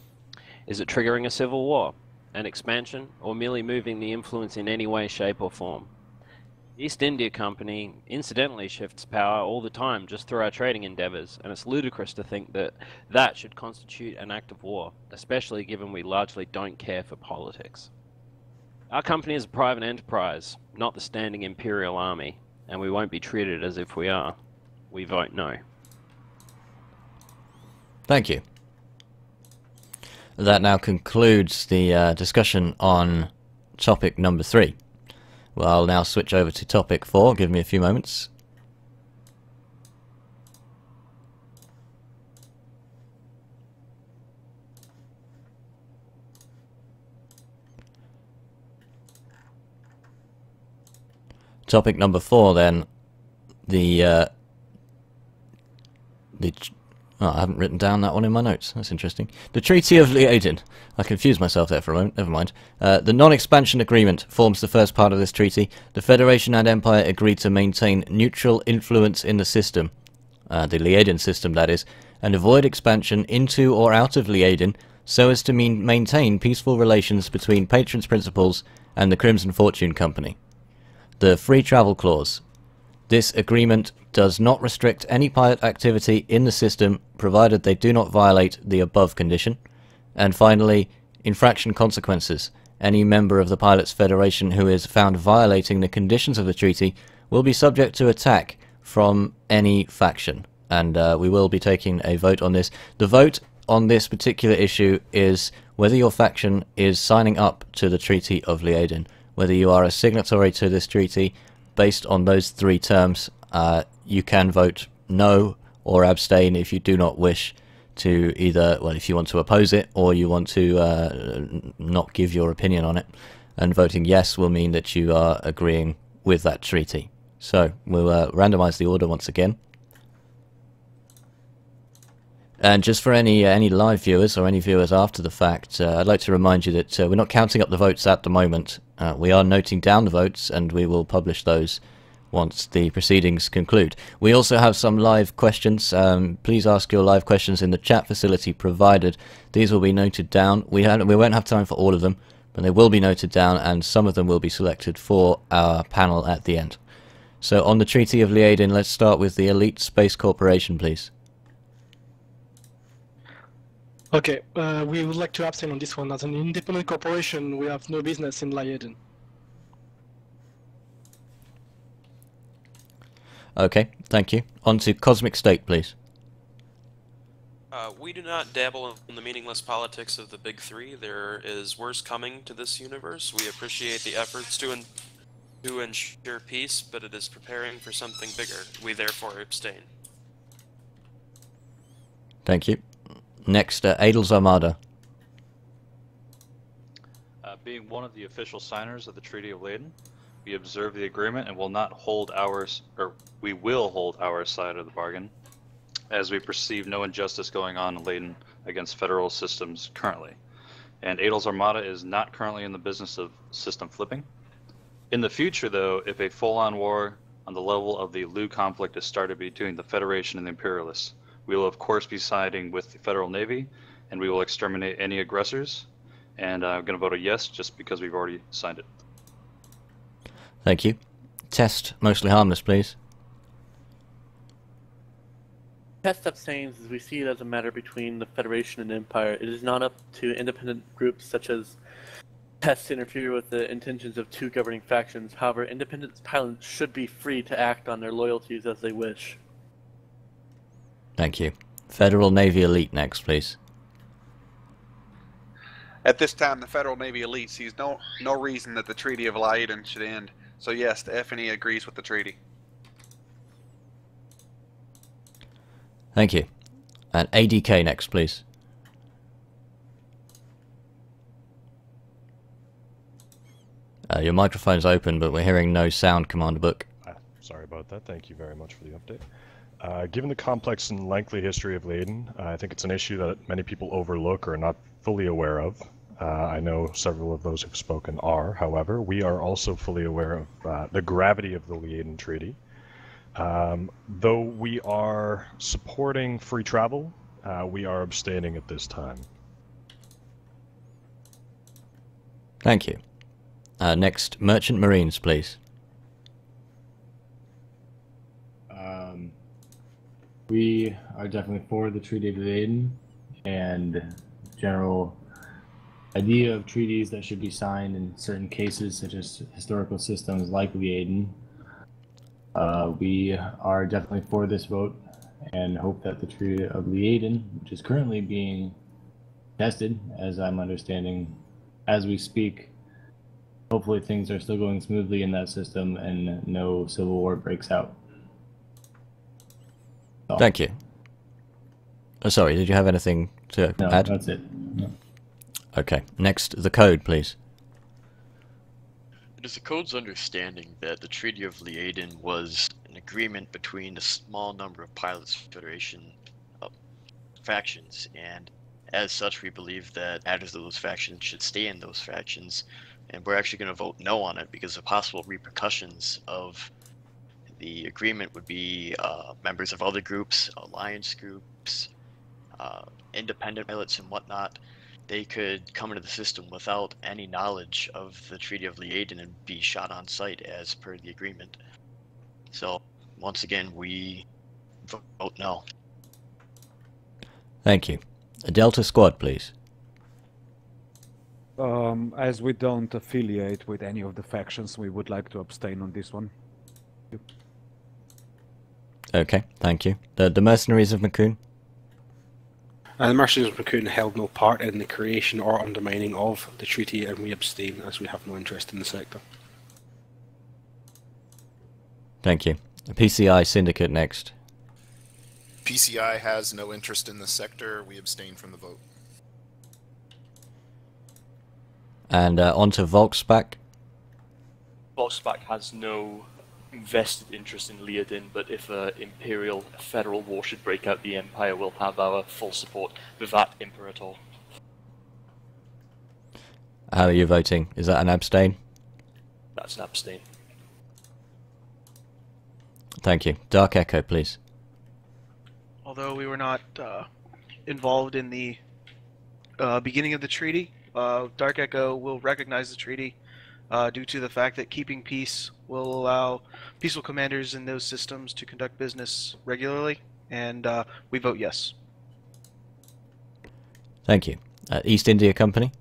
Is it triggering a civil war, an expansion, or merely moving the influence in any way, shape, or form? The East India Company incidentally shifts power all the time just through our trading endeavors, and it's ludicrous to think that that should constitute an act of war, especially given we largely don't care for politics. Our company is a private enterprise, not the standing imperial army, and we won't be treated as if we are. We vote no. Thank you. That now concludes the discussion on topic number 3. Well, I'll now switch over to topic 4. Give me a few moments. Topic number 4, then. Oh, I haven't written down that one in my notes. That's interesting. The Treaty of Liaedin. I confused myself there for a moment. Never mind. The non-expansion agreement forms the first part of this treaty. The Federation and Empire agree to maintain neutral influence in the system, the Liaedin system that is, and avoid expansion into or out of Liaedin so as to maintain peaceful relations between Patron's Principles and the Crimson Fortune Company. The Free Travel Clause. This agreement does not restrict any pilot activity in the system, provided they do not violate the above condition. And finally, infraction consequences. Any member of the Pilots Federation who is found violating the conditions of the treaty will be subject to attack from any faction. And we will be taking a vote on this. The vote on this particular issue is whether your faction is signing up to the Treaty of Liaedin, whether you are a signatory to this treaty. Based on those 3 terms, you can vote no or abstain if you do not wish to either, well, if you want to oppose it or you want to not give your opinion on it. And voting yes will mean that you are agreeing with that treaty. So we'll randomize the order once again. And just for any live viewers or any viewers after the fact, I'd like to remind you that we're not counting up the votes at the moment. We are noting down the votes, and we will publish those once the proceedings conclude. We also have some live questions. Please ask your live questions in the chat facility provided. These will be noted down. We won't have time for all of them, but they will be noted down, and some of them will be selected for our panel at the end. So on the Treaty of Liaedin, let's start with the Elite Space Corporation, please. Okay, we would like to abstain on this one. As an independent corporation, we have no business in Liaedin. Okay, thank you. On to Cosmic State, please. We do not dabble in the meaningless politics of the big three. There is worse coming to this universe. We appreciate the efforts to ensure peace, but it is preparing for something bigger. We therefore abstain. Thank you. Next, Adel's Armada. Being one of the official signers of the Treaty of Liaedin, we observe the agreement and will not hold ours, or we will hold our side of the bargain, as we perceive no injustice going on in Liaedin against federal systems currently. And Adel's Armada is not currently in the business of system flipping. In the future, though, if a full-on war on the level of the Lu conflict is started between the Federation and the Imperialists, we will of course be siding with the Federal Navy, and we will exterminate any aggressors. And I'm going to vote a yes just because we've already signed it. Thank you. Test, mostly harmless, please. Test abstains as we see it as a matter between the Federation and Empire. It is not up to independent groups such as Test to interfere with the intentions of two governing factions. However, independent pilots should be free to act on their loyalties as they wish. Thank you. Federal Navy Elite next, please. At this time, the Federal Navy Elite sees no reason that the Treaty of Liaedin should end. So yes, the F&E agrees with the treaty. Thank you. And ADK next, please. Your microphone's open, but we're hearing no sound, Commander Book. Sorry about that. Thank you very much for the update. Given the complex and lengthy history of Liaedin, I think it's an issue that many people overlook or are not fully aware of. I know several of those who've spoken are, however. We are also fully aware of the gravity of the Liaedin Treaty. Though we are supporting free travel, we are abstaining at this time. Thank you. Next, Merchant Marines, please. We are definitely for the Treaty of Liaedin and general idea of treaties that should be signed in certain cases, such as historical systems like Liaedin. We are definitely for this vote and hope that the Treaty of Liaedin, which is currently being tested, as I'm understanding, as we speak, hopefully things are still going smoothly in that system and no civil war breaks out. So. Thank you. Oh, sorry, did you have anything to add? No, that's it. No. Okay, next, the code, please. It is the Code's understanding that the Treaty of Liaedin was an agreement between a small number of pilots Federation factions, and as such we believe that matters of those factions should stay in those factions, and we're actually going to vote no on it because the possible repercussions of the agreement would be members of other groups, alliance groups, independent pilots and whatnot. They could come into the system without any knowledge of the Treaty of Liaedin and be shot on sight as per the agreement. So, once again, we vote no. Thank you. A Delta Squad, please. As we don't affiliate with any of the factions, we would like to abstain on this one. Okay, thank you. The Mercenaries of Macoon? The Mercenaries of Macoon held no part in the creation or undermining of the treaty, and we abstain as we have no interest in the sector. Thank you. The PCI Syndicate next. PCI has no interest in the sector. We abstain from the vote. And on to Volkspack. Volkspack has no vested interest in Liaedin, but if an Imperial Federal War should break out, the Empire will have our full support. Vivat Imperator. How are you voting? Is that an abstain? That's an abstain. Thank you. Dark Echo, please. Although we were not involved in the beginning of the treaty, Dark Echo will recognize the treaty due to the fact that keeping peace will allow peaceful commanders in those systems to conduct business regularly, and we vote yes. Thank you. East India Company?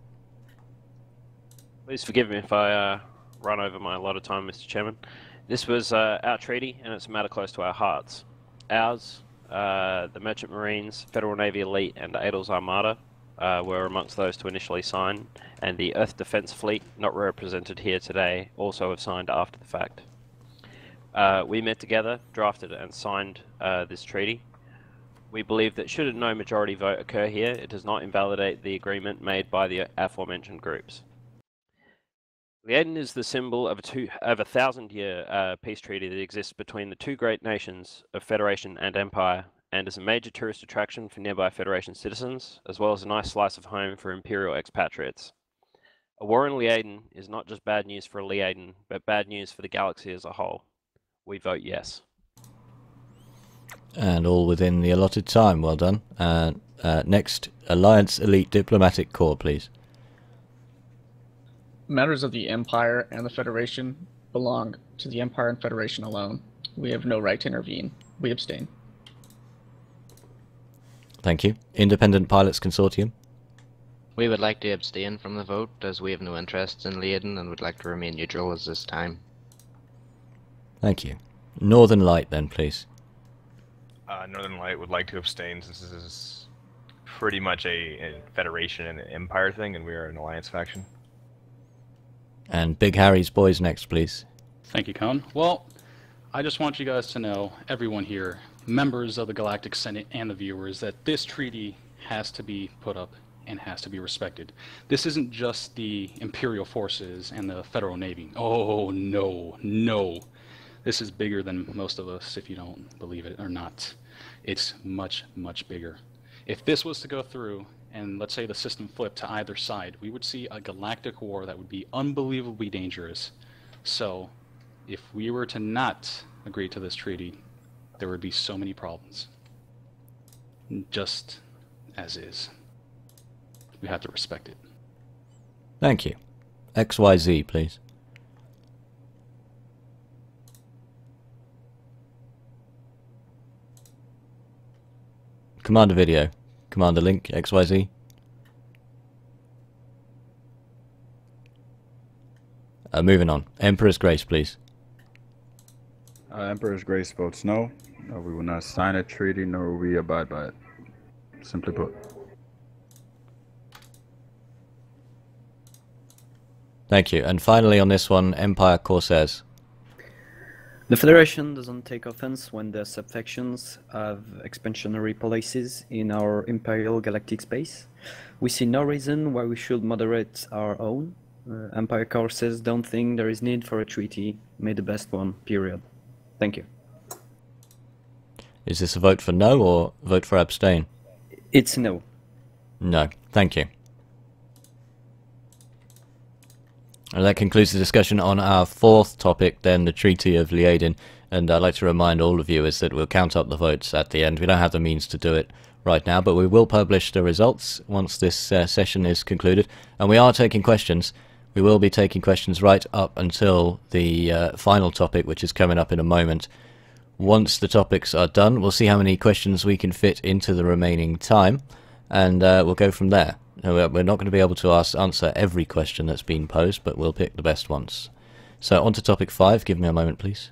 Please forgive me if I run over my allotted time, Mr. Chairman. This was our treaty, and it's a matter close to our hearts. Ours, the Merchant Marines, Federal Navy Elite, and Adel's Armada were amongst those to initially sign, and the Earth Defense Fleet, not represented here today, also have signed after the fact. We met together, drafted and signed this treaty. We believe that should a no majority vote occur here, it does not invalidate the agreement made by the aforementioned groups. Liaedin is the symbol of a 1,000-year peace treaty that exists between the two great nations of Federation and Empire, and is a major tourist attraction for nearby Federation citizens, as well as a nice slice of home for Imperial expatriates. A war in Liaedin is not just bad news for Liaedin, but bad news for the galaxy as a whole. We vote yes. And all within the allotted time. Well done. Next, Alliance Elite Diplomatic Corps, please. Matters of the Empire and the Federation belong to the Empire and Federation alone. We have no right to intervene. We abstain. Thank you. Independent Pilots Consortium? We would like to abstain from the vote, as we have no interest in Liaedin and would like to remain neutral at this time. Thank you. Northern Light, then, please. Northern Light would like to abstain, since this is pretty much a Federation and an Empire thing, and we are an Alliance faction. And Big Harry's boys next, please. Thank you, Cone. Well, I just want you guys to know, everyone here, members of the Galactic Senate and the viewers, that this treaty has to be put up and has to be respected. This isn't just the Imperial forces and the Federal Navy. Oh, no, no. This is bigger than most of us, if you don't believe it or not. It's much, much bigger. If this was to go through, and let's say the system flipped to either side, we would see a galactic war that would be unbelievably dangerous. So, if we were to not agree to this treaty, there would be so many problems. Just as is. We have to respect it. Thank you. XYZ, please. Commander Video. Commander Link, XYZ. Moving on. Emperor's Grace, please. Emperor's Grace votes no. We will not sign a treaty, nor will we abide by it. Simply put. Thank you. And finally on this one, Empire Corsairs. The Federation doesn't take offense when the subfactions have expansionary policies in our imperial galactic space. We see no reason why we should moderate our own. Empire Corsairs don't think there is need for a treaty. May the best one, period. Thank you. Is this a vote for no or vote for abstain? It's no. No. Thank you. And that concludes the discussion on our fourth topic, then the Treaty of Liaedin. And I'd like to remind all the viewers that we'll count up the votes at the end. We don't have the means to do it right now, but we will publish the results once this session is concluded. And we are taking questions. We will be taking questions right up until the final topic, which is coming up in a moment. Once the topics are done, we'll see how many questions we can fit into the remaining time, and we'll go from there. We're not going to be able to answer every question that's been posed, but we'll pick the best ones. So on to topic 5. Give me a moment, please.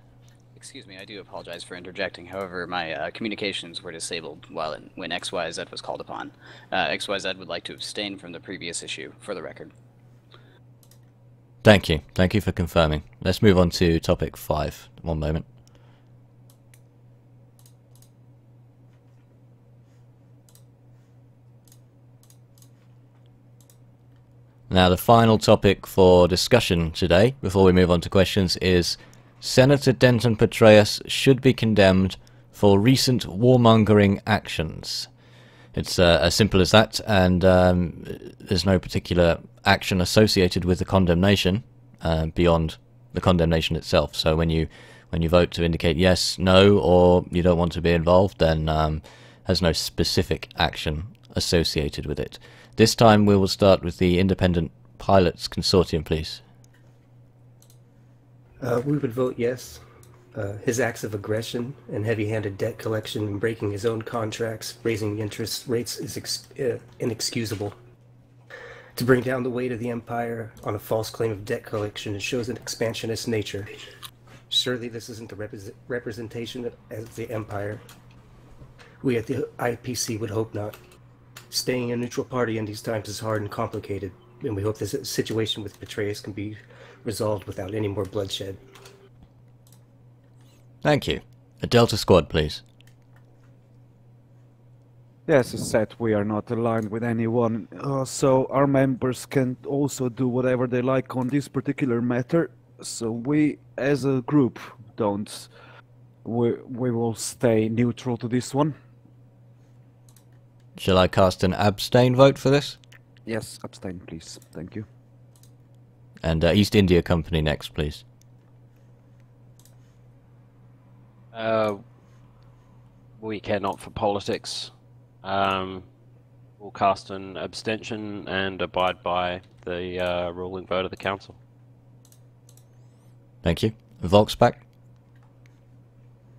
Excuse me, I do apologize for interjecting. However, my communications were disabled when XYZ was called upon. XYZ would like to abstain from the previous issue, for the record. Thank you. Thank you for confirming. Let's move on to topic 5. One moment. Now, the final topic for discussion today, before we move on to questions, is Senator Denton Petraeus should be condemned for recent warmongering actions. It's as simple as that, and there's no particular action associated with the condemnation beyond the condemnation itself. So when you When you vote to indicate yes, no, or you don't want to be involved, then has no specific action associated with it. This time we will start with the Independent Pilots Consortium, please. We would vote yes. His acts of aggression and heavy-handed debt collection and breaking his own contracts, raising interest rates is inexcusable. To bring down the weight of the Empire on a false claim of debt collection shows an expansionist nature. Surely this isn't the representation of the Empire. We at the IPC would hope not. Staying a neutral party in these times is hard and complicated, and we hope this situation with Petraeus can be resolved without any more bloodshed. Thank you. A Delta Squad, please. Yes, as said, we are not aligned with anyone, so our members can also do whatever they like on this particular matter. So we, as a group, we will stay neutral to this one. Shall I cast an abstain vote for this? Yes, abstain, please. Thank you. And East India Company next, please. We care not for politics. We'll cast an abstention and abide by the ruling vote of the council. Thank you. Volkspack?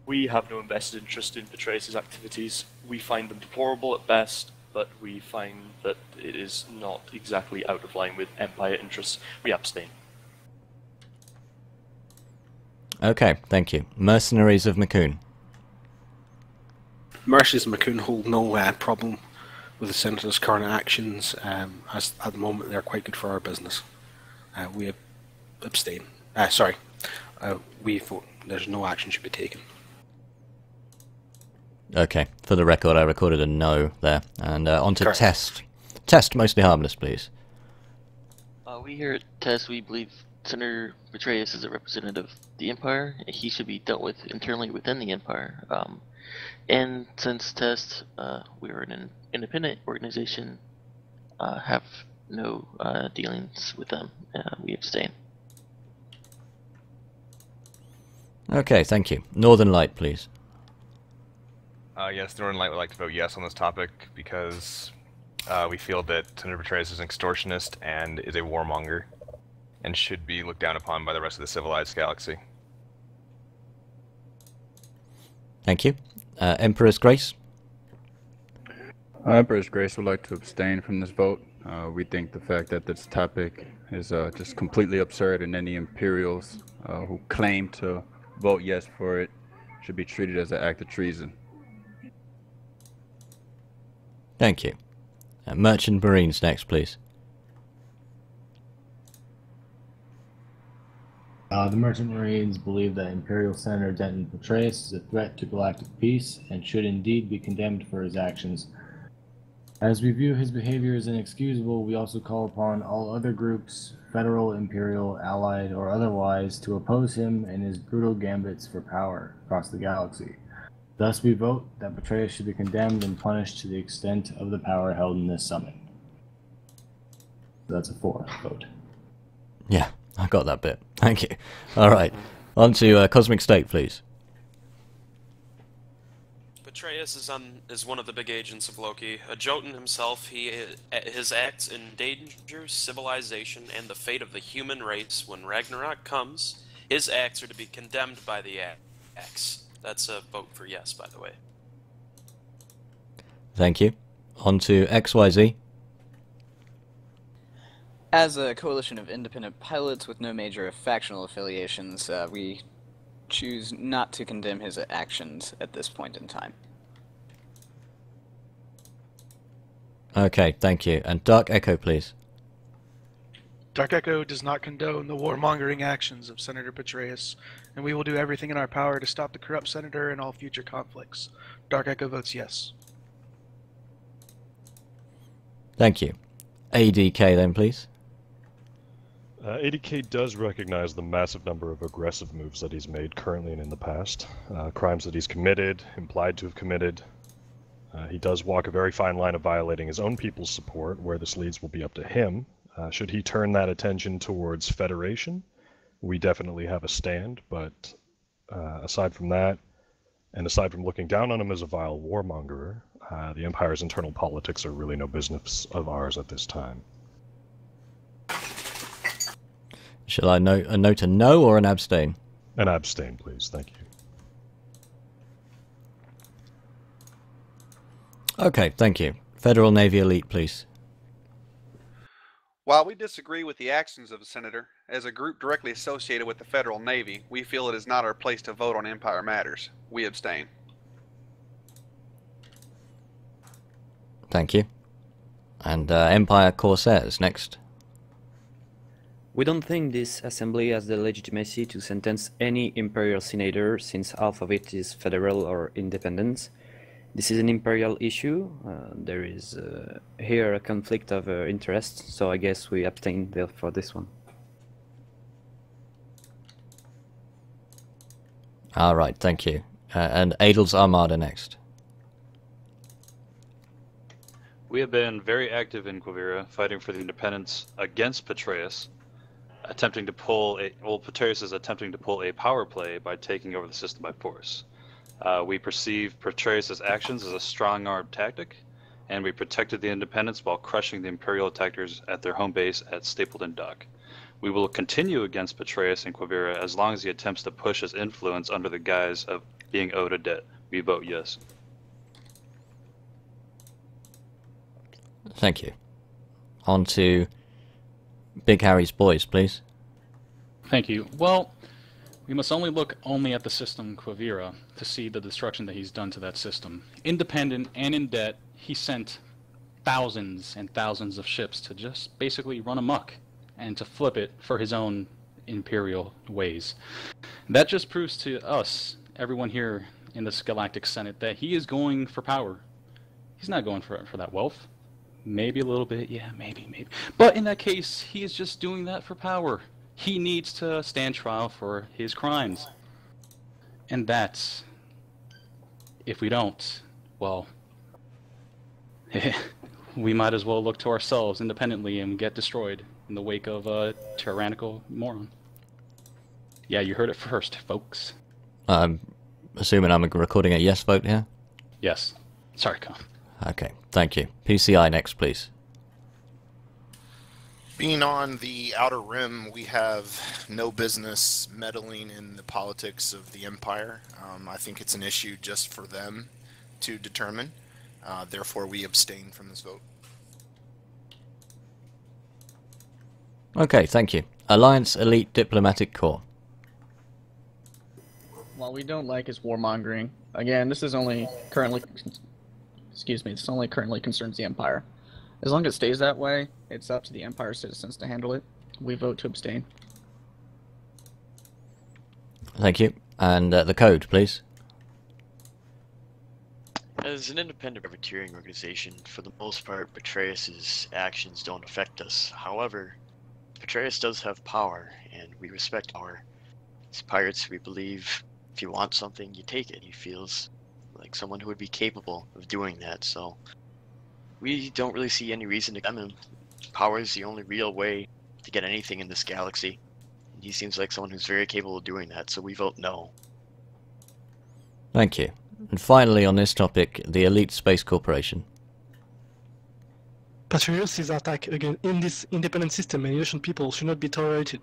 We have no invested interest in Petraeus' activities. We find them deplorable at best, but we find that it is not exactly out of line with Empire interests. We abstain. Okay, thank you. Mercenaries of McCoon. Mercenaries of McCoon hold no problem with the Senator's current actions, as at the moment they're quite good for our business. We abstain. We vote. There's no action should be taken. Okay, for the record I recorded a no there. And on to Correct. Test. Test, mostly harmless, please. We here at TESS, we believe Senator Petraeus is a representative of the Empire, and he should be dealt with internally within the Empire. And since TESS, we are an independent organization, have no dealings with them. We abstain. Okay, thank you. Northern Light, please. Yes, Northern Light would like to vote yes on this topic because we feel that Senator Petraeus is an extortionist and is a warmonger and should be looked down upon by the rest of the civilized galaxy. Thank you. Emperor's Grace? Emperor's Grace would like to abstain from this vote. We think the fact that this topic is just completely absurd, and any Imperials who claim to vote yes for it should be treated as an act of treason. Thank you. Merchant Marines next, please. The Merchant Marines believe that Imperial Senator Denton Petraeus is a threat to galactic peace and should indeed be condemned for his actions. As we view his behavior as inexcusable, we also call upon all other groups, federal, imperial, allied, or otherwise, to oppose him and his brutal gambits for power across the galaxy. Thus we vote that Petraeus should be condemned and punished to the extent of the power held in this summit. So that's a 4 vote. Yeah, I got that bit. Thank you. Alright, on to Cosmic State, please. Petraeus is one of the big agents of Loki. A Jotun himself, his acts endanger civilization and the fate of the human race. When Ragnarok comes, his acts are to be condemned by the axe. That's a vote for yes, by the way. Thank you. On to XYZ. As a coalition of independent pilots with no major factional affiliations, we choose not to condemn his actions at this point in time. Okay, thank you. And Dark Echo, please. Dark Echo does not condone the warmongering actions of Senator Petraeus, and we will do everything in our power to stop the corrupt senator and all future conflicts. Dark Echo votes yes. Thank you. ADK then, please. ADK does recognize the massive number of aggressive moves that he's made currently and in the past. Crimes that he's committed, implied to have committed. He does walk a very fine line of violating his own people's support. Where this leads will be up to him. Should he turn that attention towards Federation, we definitely have a stand, but Aside from that, and aside from looking down on him as a vile warmonger, the Empire's internal politics are really no business of ours at this time. Shall I note a no or an abstain? An abstain, please. Thank you. Okay, thank you. Federal Navy Elite, please. While we disagree with the actions of the Senator, as a group directly associated with the Federal Navy, we feel it is not our place to vote on Empire matters. We abstain. Thank you. And Empire Corsairs, next. We don't think this assembly has the legitimacy to sentence any imperial senator, since half of it is federal or independent. This is an imperial issue. There is here a conflict of interest, so I guess we abstain there for this one. All right, thank you. And Adel's Armada next. We have been very active in Quivira, fighting for the independence against Patreus, Patreus is attempting to pull a power play by taking over the system by force. We perceive Patreus' actions as a strong-arm tactic, and we protected the independents while crushing the Imperial attackers at their home base at Stapleton Dock. We will continue against Patreus and Quivira as long as he attempts to push his influence under the guise of being owed a debt. We vote yes. Thank you. On to Big Harry's boys, please. Thank you. Well, we must look at the system Quivira to see the destruction that he's done to that system. Independent and in debt, he sent thousands and thousands of ships to just basically run amok and to flip it for his own imperial ways. That just proves to us, everyone here in this Galactic Senate, that he is going for power. He's not going for that wealth. Maybe a little bit, yeah, maybe. But in that case, he is just doing that for power. He needs to stand trial for his crimes. And that's, if we don't, well, we might as well look to ourselves independently and get destroyed in the wake of a tyrannical moron. Yeah, you heard it first, folks. I'm assuming I'm recording a yes vote here? Yes. Sorry, Con. Okay, thank you. PCI next, please. Being on the Outer Rim, we have no business meddling in the politics of the Empire. I think it's an issue just for them to determine. Therefore, we abstain from this vote. Okay, thank you. Alliance Elite Diplomatic Corps. While we don't like his warmongering, again, this only currently concerns the Empire. As long as it stays that way, it's up to the Empire citizens to handle it. We vote to abstain. Thank you. And the code, please. As an independent privateering organization, for the most part, Patreus' actions don't affect us. However, Patreus does have power, and we respect power. As pirates, we believe if you want something, you take it. He feels like someone who would be capable of doing that, so we don't really see any reason to condemn him. Power is the only real way to get anything in this galaxy. And he seems like someone who's very capable of doing that, so we vote no. Thank you. And finally on this topic, the Elite Space Corporation. Patreus' attack again in this independent system and innocent people should not be tolerated,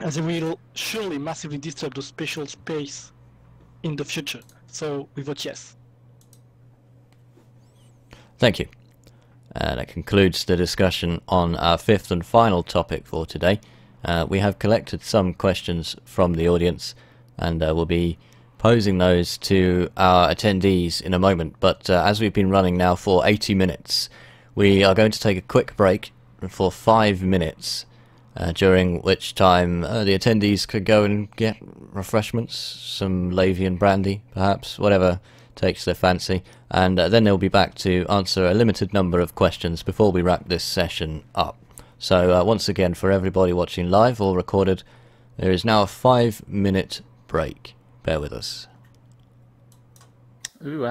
as it will surely massively disturb the spatial space in the future. So we vote yes. Thank you. That concludes the discussion on our fifth and final topic for today. We have collected some questions from the audience, and we'll be posing those to our attendees in a moment. But as we've been running now for 80 minutes, we are going to take a quick break for 5 minutes, during which time the attendees could go and get refreshments, some Lavian brandy, perhaps, whatever takes their fancy, and then they'll be back to answer a limited number of questions before we wrap this session up. So once again, for everybody watching live or recorded, there is now a 5-minute break. Bear with us. Ooh,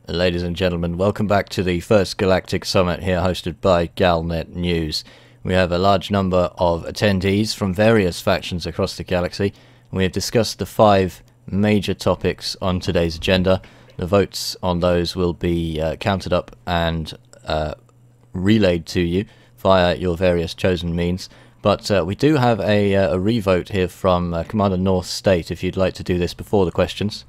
Ladies and gentlemen, welcome back to the first Galactic Summit here, hosted by Galnet News. We have a large number of attendees from various factions across the galaxy. We have discussed the 5 major topics on today's agenda. The votes on those will be counted up and relayed to you via your various chosen means. But we do have a re-vote here from Commander North State, if you'd like to do this before the questions.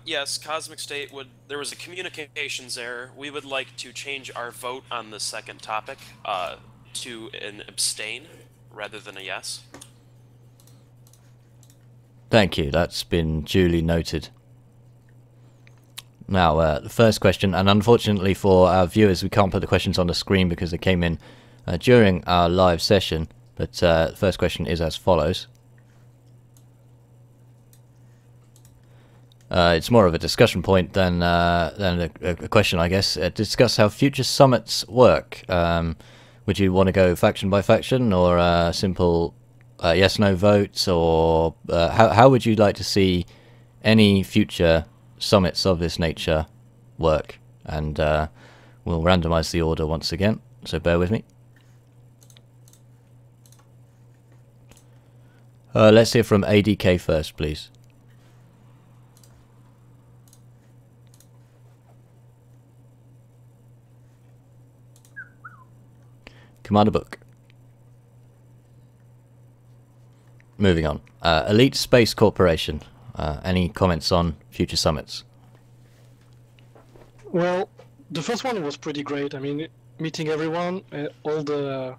Yes, Cosmic State would... There was a communications error. We would like to change our vote on the second topic to an abstain rather than a yes. Thank you, that's been duly noted. Now, the first question, and unfortunately for our viewers, we can't put the questions on the screen because they came in during our live session, but the first question is as follows. It's more of a discussion point than a question, I guess. Discuss how future summits work. Would you want to go faction by faction, or simple yes/no votes, or how would you like to see any future summits of this nature work? And we'll randomize the order once again, so bear with me. Let's hear from ADK first, please. Commander Book. Moving on. Elite Space Corporation. Any comments on future summits? Well, the first one was pretty great. I mean, meeting everyone, all the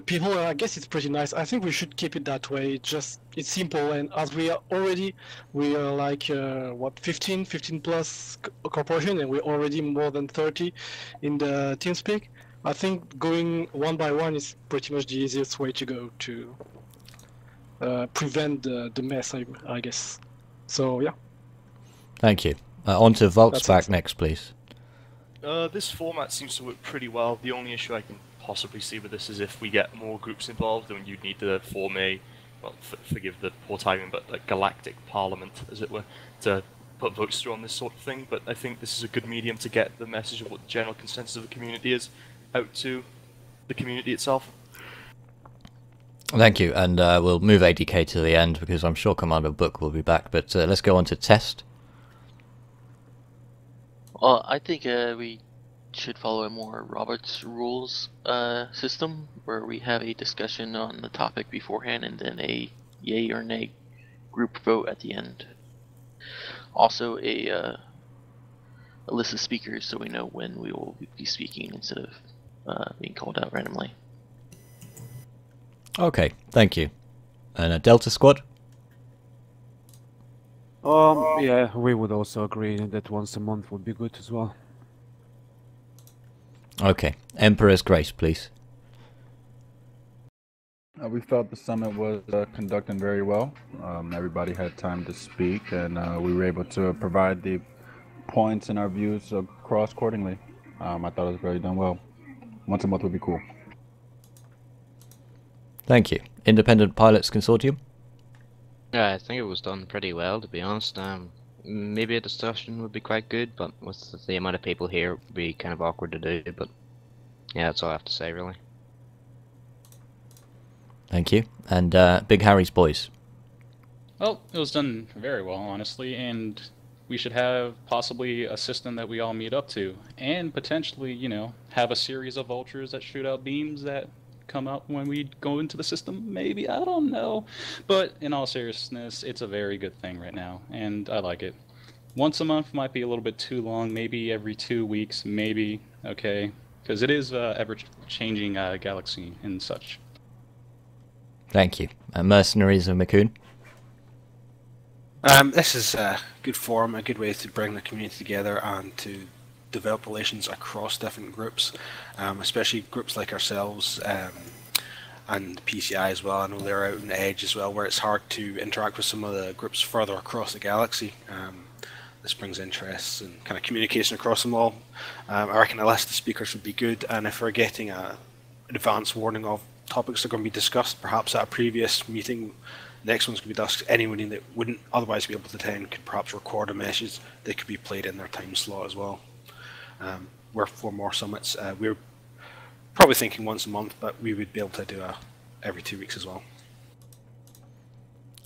people. I guess it's pretty nice. I think we should keep it that way. It's simple, and as we are like what 15 plus corporation, and we're already more than 30 in the TeamSpeak. I think going one by one is pretty much the easiest way to go to prevent the mess, I guess. So, yeah. Thank you. On to Volkswagen next, please. This format seems to work pretty well. The only issue I can possibly see with this is if we get more groups involved, then you'd need to form a, well, forgive the poor timing, but a galactic parliament, as it were, to put votes through on this sort of thing. But I think this is a good medium to get the message of what the general consensus of the community is out to the community itself. Thank you, and we'll move ADK to the end because I'm sure Commander Book will be back, but let's go on to Test. Well, I think we should follow a more Robert's Rules system where we have a discussion on the topic beforehand and then a yay or nay group vote at the end. Also a list of speakers so we know when we will be speaking instead of being called out randomly. Okay, thank you. And a Delta Squad? Yeah, we would also agree that once a month would be good as well. Okay, Emperor's Grace, please. We felt the summit was conducting very well. Everybody had time to speak, and we were able to provide the points and our views across accordingly. I thought it was very done well. Once a month would be cool. Thank you. Independent Pilots Consortium? Yeah, I think it was done pretty well, to be honest. Maybe a discussion would be quite good, but with the amount of people here, it would be kind of awkward to do, but yeah, that's all I have to say, really. Thank you. And Big Harry's Boys? Well, it was done very well, honestly, and we should have possibly a system that we all meet up to, and potentially, you know, have a series of vultures that shoot out beams that come out when we go into the system, maybe, I don't know. But in all seriousness, it's a very good thing right now, and I like it. Once a month might be a little bit too long, maybe every 2 weeks, maybe, okay, because it is ever-changing galaxy and such. Thank you. Mercenaries of Macoon? This is a good forum, a good way to bring the community together and to develop relations across different groups, especially groups like ourselves and PCI as well. I know they're out on the edge as well, where it's hard to interact with some of the groups further across the galaxy. This brings interests and kind of communication across them all. I reckon a list of speakers would be good, and if we're getting an advance warning of topics that are going to be discussed, perhaps at a previous meeting, Next one's going to be dusk. Anyone that wouldn't otherwise be able to attend could perhaps record a message that could be played in their time slot as well. We're for more summits. We're probably thinking once a month, but we would be able to do every 2 weeks as well.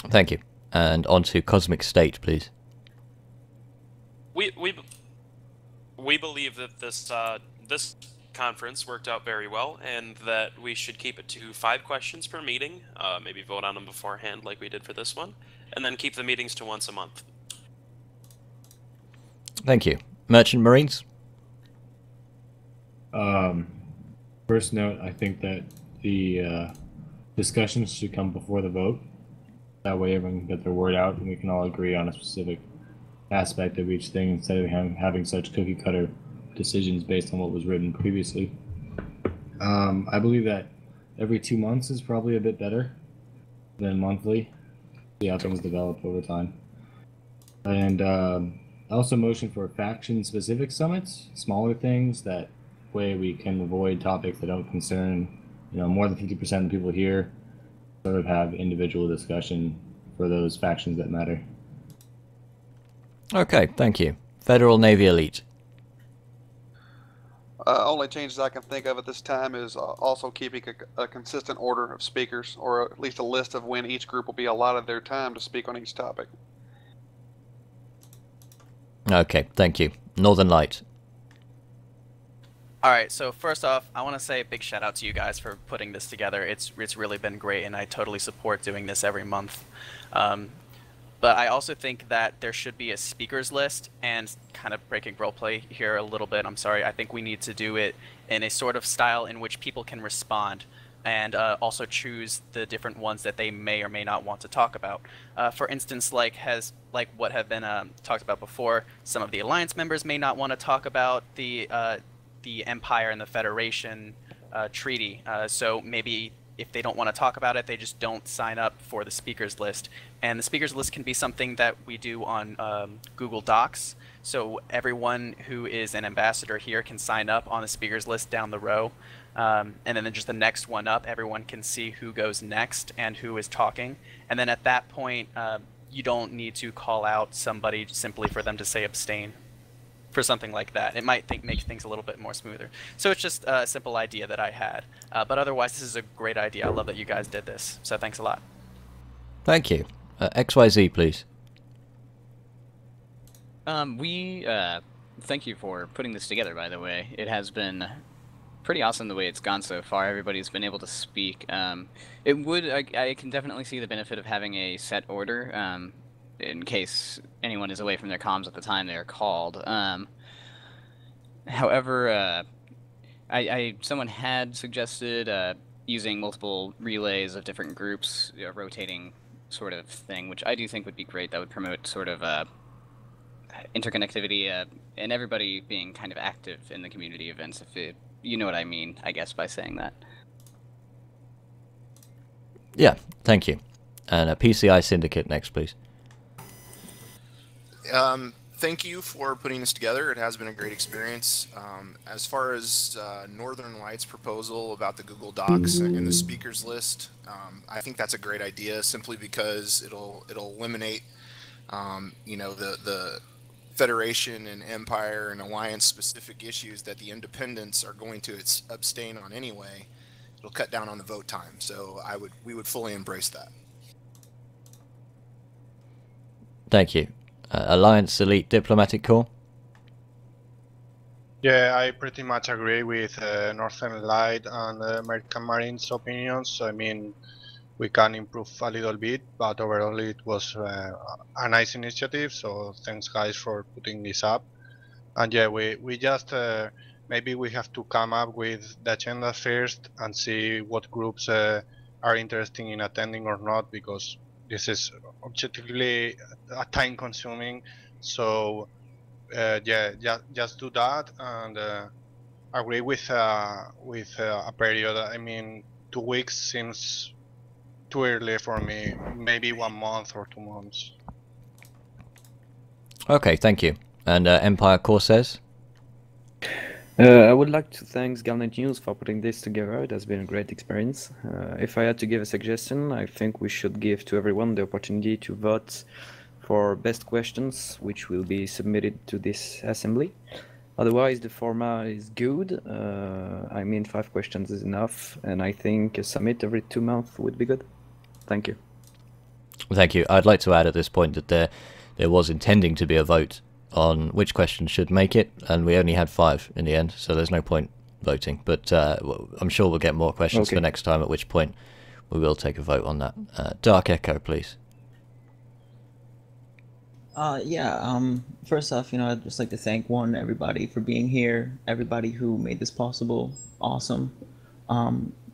Thank you. And on to Cosmic State, please. We believe that this conference worked out very well, and that we should keep it to 5 questions per meeting. Maybe vote on them beforehand, like we did for this one, and then keep the meetings to once a month. Thank you. Merchant Marines. First note, I think that the discussions should come before the vote. That way everyone can get their word out and we can all agree on a specific aspect of each thing instead of having such cookie cutter decisions based on what was written previously. I believe that every 2 months is probably a bit better than monthly. See how things develop over time. And I also motion for faction-specific summits, smaller things. That way we can avoid topics that don't concern, more than 50% of the people here. Sort of have individual discussion for those factions that matter. Okay, thank you. Federal Navy Elite. Only changes I can think of at this time is also keeping a consistent order of speakers, or at least a list of when each group will be allotted their time to speak on each topic. Okay, thank you. Northern Light. Alright, so first off, I want to say a big shout out to you guys for putting this together. It's really been great, and I totally support doing this every month. But I also think that there should be a speakers list, and kind of breaking roleplay here a little bit, I'm sorry, I think we need to do it in a sort of style in which people can respond, and also choose the different ones that they may or may not want to talk about. For instance, like what have been talked about before, some of the Alliance members may not want to talk about the Empire and the Federation treaty, so maybe if they don't want to talk about it, they just don't sign up for the speakers list. And the speakers list can be something that we do on Google Docs, so everyone who is an ambassador here can sign up on the speakers list down the row, and then just the next one up, everyone can see who goes next and who is talking, and then at that point you don't need to call out somebody simply for them to say abstain. For something like that, it might make things a little bit more smoother. So it's just a simple idea that I had, but otherwise this is a great idea. I love that you guys did this, so thanks a lot. Thank you. XYZ, please. Thank you for putting this together, by the way. It has been pretty awesome the way it's gone so far. Everybody's been able to speak. I can definitely see the benefit of having a set order, in case anyone is away from their comms at the time they are called. However, someone had suggested using multiple relays of different groups, rotating sort of thing, which I do think would be great. That would promote sort of interconnectivity and everybody being kind of active in the community events, if you know what I mean, I guess, by saying that. Yeah, thank you. And a PCI Syndicate next, please. Thank you for putting this together. It has been a great experience. As far as Northern Lights' proposal about the Google Docs and the speakers list, I think that's a great idea, simply because it'll eliminate, the Federation and Empire and Alliance specific issues that the Independents are going to abstain on anyway. It'll cut down on the vote time, so we would fully embrace that. Thank you. Alliance Elite Diplomatic Corps. Yeah, I pretty much agree with Northern Light and American Marines' opinions. I mean, we can improve a little bit, but overall it was a nice initiative. So thanks, guys, for putting this up. And yeah, we just maybe we have to come up with the agenda first and see what groups are interested in attending or not, because this is objectively time consuming. So yeah, just do that and agree with a period. I mean, 2 weeks seems too early for me. Maybe 1 month or 2 months. Okay, thank you. And Empire Corsairs? I would like to thank Galnet News for putting this together. It has been a great experience. If I had to give a suggestion, I think we should give to everyone the opportunity to vote for best questions, which will be submitted to this assembly. Otherwise, the format is good. I mean, 5 questions is enough, and I think a summit every 2 months would be good. Thank you. Thank you. I'd like to add at this point that there was intending to be a vote on which questions should make it, and we only had 5 in the end, so there's no point voting. But I'm sure we'll get more questions for next time, at which point we will take a vote on that. Dark Echo, please. First off, I'd just like to thank everybody for being here, everybody who made this possible. Awesome.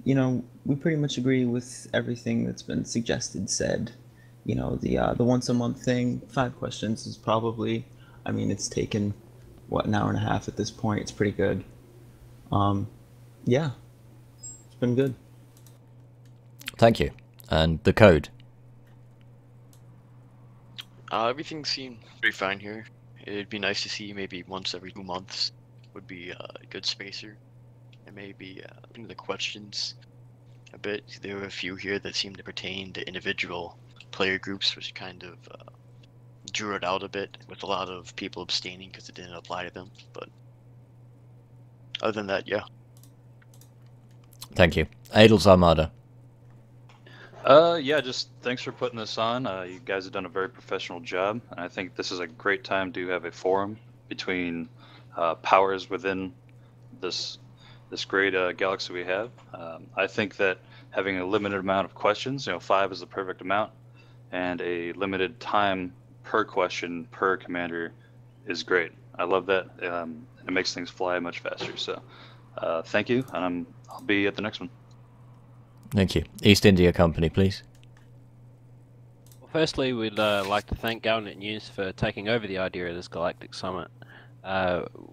We pretty much agree with everything that's been suggested, said. The once a month thing, 5 questions is probably, it's taken, an hour and a half at this point. It's pretty good. Yeah, it's been good. Thank you. And the code? Everything seemed pretty fine here. It'd be nice to see maybe once every 2 months would be a good spacer. And maybe the questions a bit. There were a few here that seemed to pertain to individual player groups, which kind of drew it out a bit, with a lot of people abstaining because it didn't apply to them. But other than that, yeah. Thank you. Adel's Armada. Yeah, just thanks for putting this on. You guys have done a very professional job, and I think this is a great time to have a forum between powers within this great galaxy we have. I think that having a limited amount of questions, 5 is the perfect amount, and a limited time per question per commander is great. I love that. It makes things fly much faster. So thank you, and I'll be at the next one. Thank you. East India Company, please. Well, firstly, we'd like to thank Galnet News for taking over the idea of this Galactic Summit.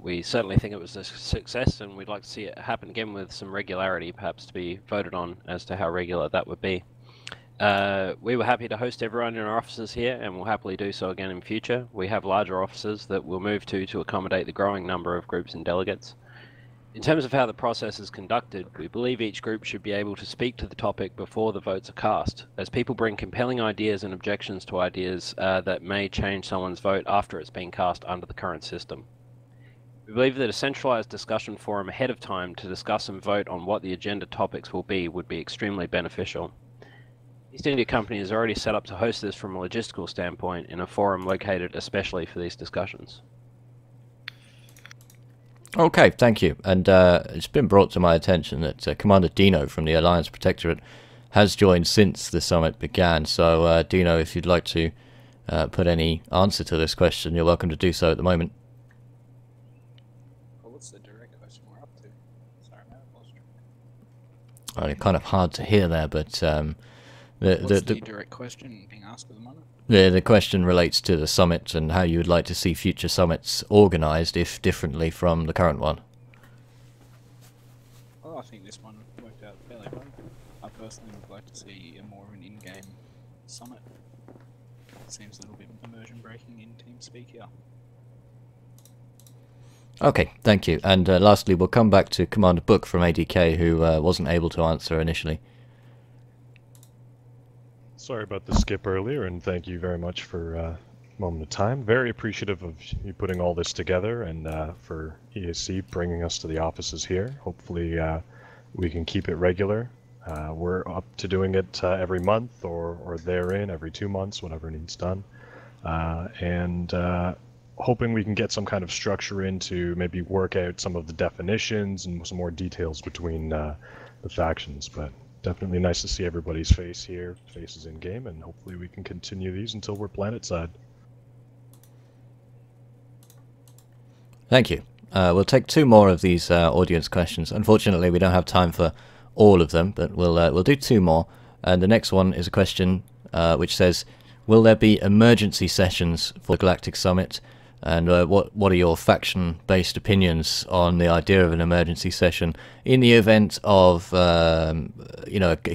We certainly think it was a success, and we'd like to see it happen again with some regularity, perhaps to be voted on as to how regular that would be. We were happy to host everyone in our offices here, and we'll happily do so again in future. We have larger offices that we'll move to accommodate the growing number of groups and delegates. In terms of how the process is conducted, we believe each group should be able to speak to the topic before the votes are cast, as people bring compelling ideas and objections to ideas that may change someone's vote after it's been cast under the current system. We believe that a centralized discussion forum ahead of time to discuss and vote on what the agenda topics will be would be extremely beneficial. East India Company is already set up to host this from a logistical standpoint in a forum located especially for these discussions. Okay, thank you. And it's been brought to my attention that Commander Dino from the Alliance Protectorate has joined since the summit began. So, Dino, if you'd like to put any answer to this question, you're welcome to do so at the moment. Well, what's the direct question we're up to? Sorry, man, I lost track. It's kind of hard to hear there, but what's the direct question being asked at the moment? The question relates to the summit and how you would like to see future summits organised, if differently from the current one. Well, I think this one worked out fairly well. I personally would like to see a more of an in-game summit. It seems a little bit immersion breaking in TeamSpeak here. Okay, thank you. And lastly, we'll come back to Commander Book from ADK, who wasn't able to answer initially. Sorry about the skip earlier, and thank you very much for a moment of time. Very appreciative of you putting all this together, and for EAC bringing us to the offices here. Hopefully we can keep it regular. We're up to doing it every month or therein, every 2 months, whatever needs done. And hoping we can get some kind of structure in to maybe work out some of the definitions and some more details between the factions. But definitely nice to see everybody's faces in game, and hopefully we can continue these until we're planetside. Thank you. We'll take 2 more of these audience questions. Unfortunately, we don't have time for all of them, but we'll do 2 more. And the next one is a question which says, will there be emergency sessions for Galactic Summit? And what are your faction-based opinions on the idea of an emergency session in the event of a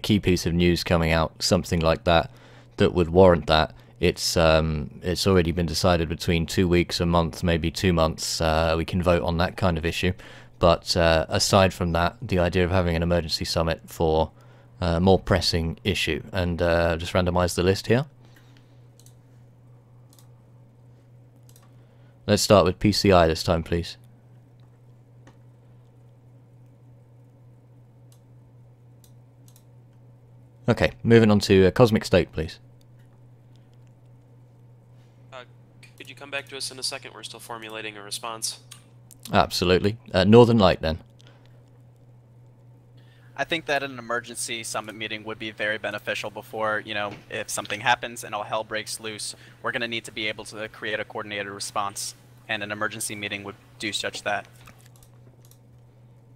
key piece of news coming out, something like that would warrant that? It's already been decided between 2 weeks, a month, maybe 2 months. We can vote on that kind of issue. But aside from that, the idea of having an emergency summit for a more pressing issue. And just randomise the list here. Let's start with PCI this time, please. Okay, moving on to Cosmic State, please. Could you come back to us in a second? We're still formulating a response. Absolutely. Northern Light, then. I think that an emergency summit meeting would be very beneficial before, you know, if something happens and all hell breaks loose, we're going to need to be able to create a coordinated response, and an emergency meeting would do such that.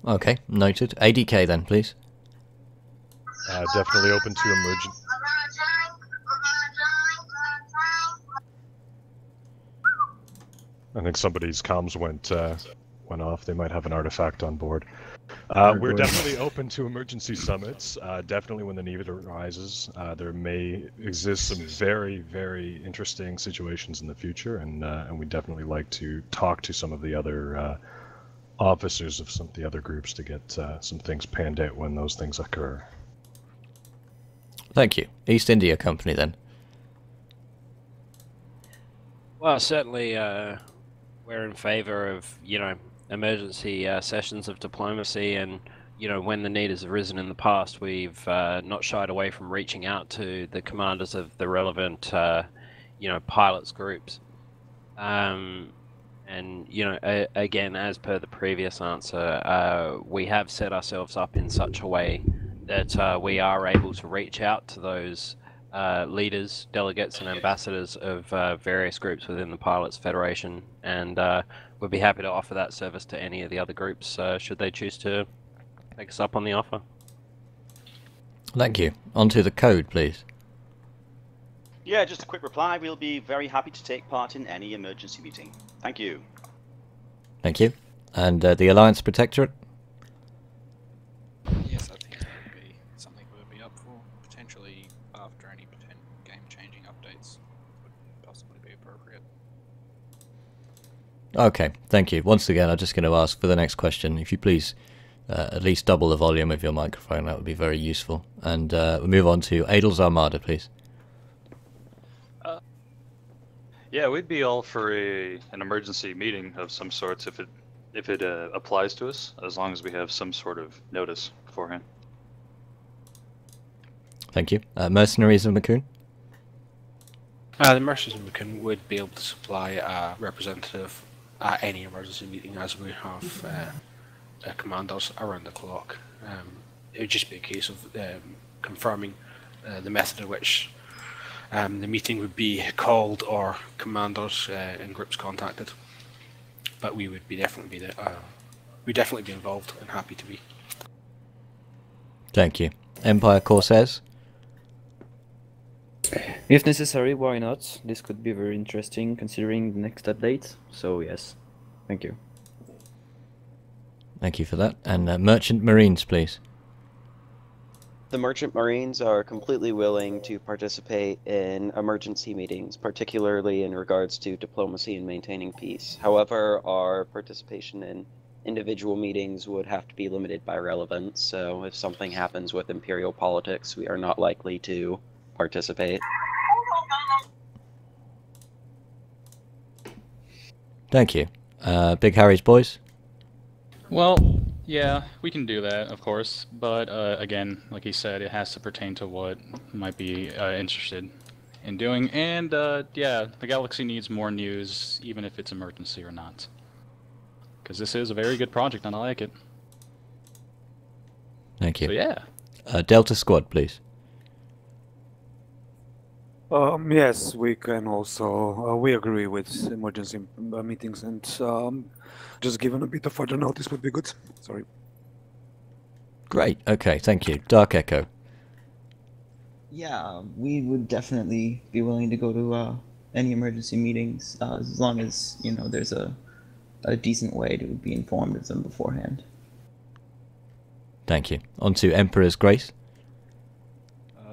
Okay, noted. ADK then, please. Definitely open to emergent. I think somebody's comms went off. They might have an artifact on board. We're definitely open to emergency summits. Definitely when the need arises. There may exist some very, very interesting situations in the future, and we definitely like to talk to some of the other officers of some of the other groups to get some things panned out when those things occur. Thank you. East India Company then. Well, certainly we're in favour of, you know, emergency sessions of diplomacy, and, you know, when the need has arisen in the past, we've not shied away from reaching out to the commanders of the relevant, you know, pilots groups. And, you know, again, as per the previous answer, we have set ourselves up in such a way that we are able to reach out to those leaders, delegates and ambassadors of various groups within the Pilots Federation, and we'd be happy to offer that service to any of the other groups should they choose to take us up on the offer. Thank you. On to the code, please. Yeah, just a quick reply. We'll be very happy to take part in any emergency meeting. Thank you. Thank you. And the Alliance Protectorate? Yes, I think that would be something we would be up for. Potentially after any game-changing updates would possibly be appropriate. Okay, thank you. Once again, I'm just going to ask for the next question. If you please at least double the volume of your microphone, that would be very useful. And we'll move on to Adel's Armada, please. Yeah, we'd be all for an emergency meeting of some sorts if it applies to us, as long as we have some sort of notice beforehand. Thank you. Mercenaries of Macoon? The Mercenaries of Macoon would be able to supply a representative at any emergency meeting, as we have commanders around the clock. It would just be a case of confirming the method in which the meeting would be called, or commanders and groups contacted. But we would definitely be involved and happy to be. Thank you. Empire Corsairs? If necessary, why not? This could be very interesting considering the next update. So yes, thank you. Thank you for that. And Merchant Marines, please. The Merchant Marines are completely willing to participate in emergency meetings, particularly in regards to diplomacy and maintaining peace. However, our participation in individual meetings would have to be limited by relevance, so if something happens with imperial politics, we are not likely to participate. Thank you. Big Harry's boys? Well, yeah, we can do that, of course, but again, like he said, it has to pertain to what might be interested in doing, and yeah, the galaxy needs more news, even if it's emergency or not. Because this is a very good project, and I like it. Thank you. So yeah. Delta Squad, please. Yes, we can also, we agree with emergency meetings, and just given a bit of further notice would be good. Sorry. Great, okay, thank you. Dark Echo. Yeah, we would definitely be willing to go to any emergency meetings, as long as, you know, there's a decent way to be informed of them beforehand. Thank you. On to Emperor's Grace.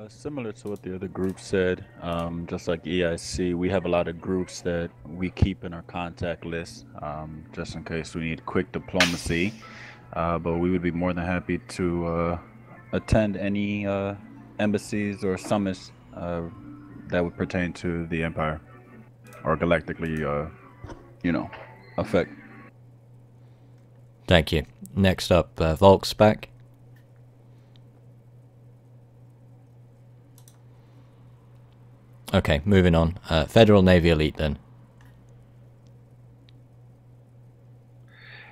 Similar to what the other group said, just like EIC, we have a lot of groups that we keep in our contact list, just in case we need quick diplomacy. But we would be more than happy to attend any embassies or summits that would pertain to the Empire or galactically, affect. Thank you. Next up, Volk's back. Okay, moving on. Federal Navy Elite then.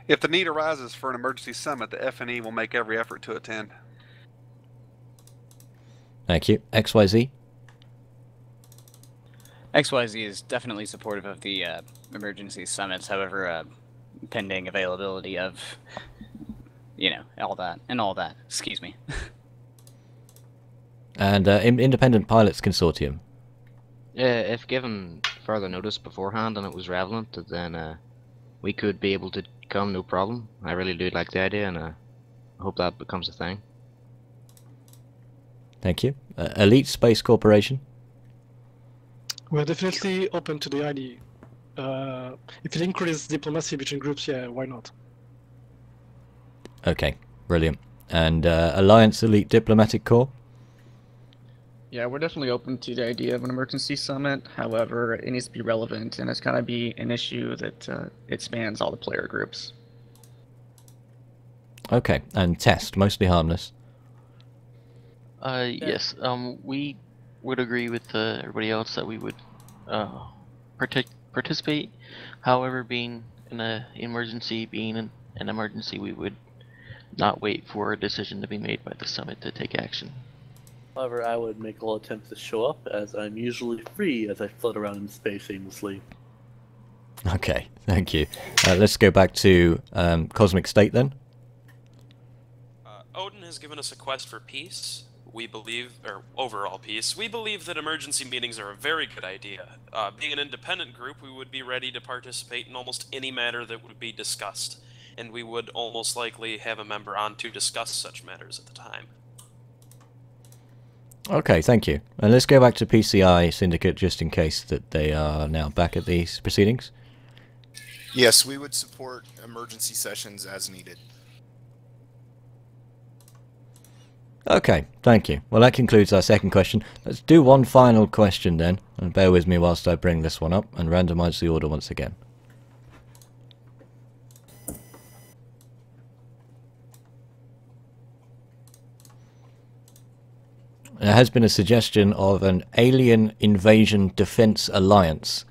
If the need arises for an emergency summit, the FNE will make every effort to attend. Thank you. XYZ? XYZ is definitely supportive of the emergency summits, however, pending availability of, all that. Excuse me. And Independent Pilots Consortium. Yeah, if given further notice beforehand and it was relevant, then we could be able to come, no problem. I really do like the idea, and I hope that becomes a thing. Thank you. Elite Space Corporation. We're definitely open to the idea. If it increases diplomacy between groups, yeah, why not? Okay, brilliant. And Alliance Elite Diplomatic Corps. Yeah, we're definitely open to the idea of an emergency summit. However, it needs to be relevant, and it's got to be an issue that it spans all the player groups. Okay, and Test, mostly harmless. Yes, we would agree with everybody else that we would participate. However, being an emergency, we would not wait for a decision to be made by the summit to take action. However, I would make all attempts to show up, as I'm usually free as I float around in space aimlessly. Okay, thank you. Let's go back to Cosmic State then. Odin has given us a quest for peace. We believe, or overall peace, we believe that emergency meetings are a very good idea. Being an independent group, we would be ready to participate in almost any matter that would be discussed, and we would almost likely have a member on to discuss such matters at the time. Okay, thank you. And let's go back to PCI Syndicate just in case that they are now back at these proceedings. Yes, we would support emergency sessions as needed. Okay, thank you. Well, that concludes our second question. Let's do one final question then, and bear with me whilst I bring this one up and randomise the order once again. There has been a suggestion of an Alien Invasion Defense Alliance,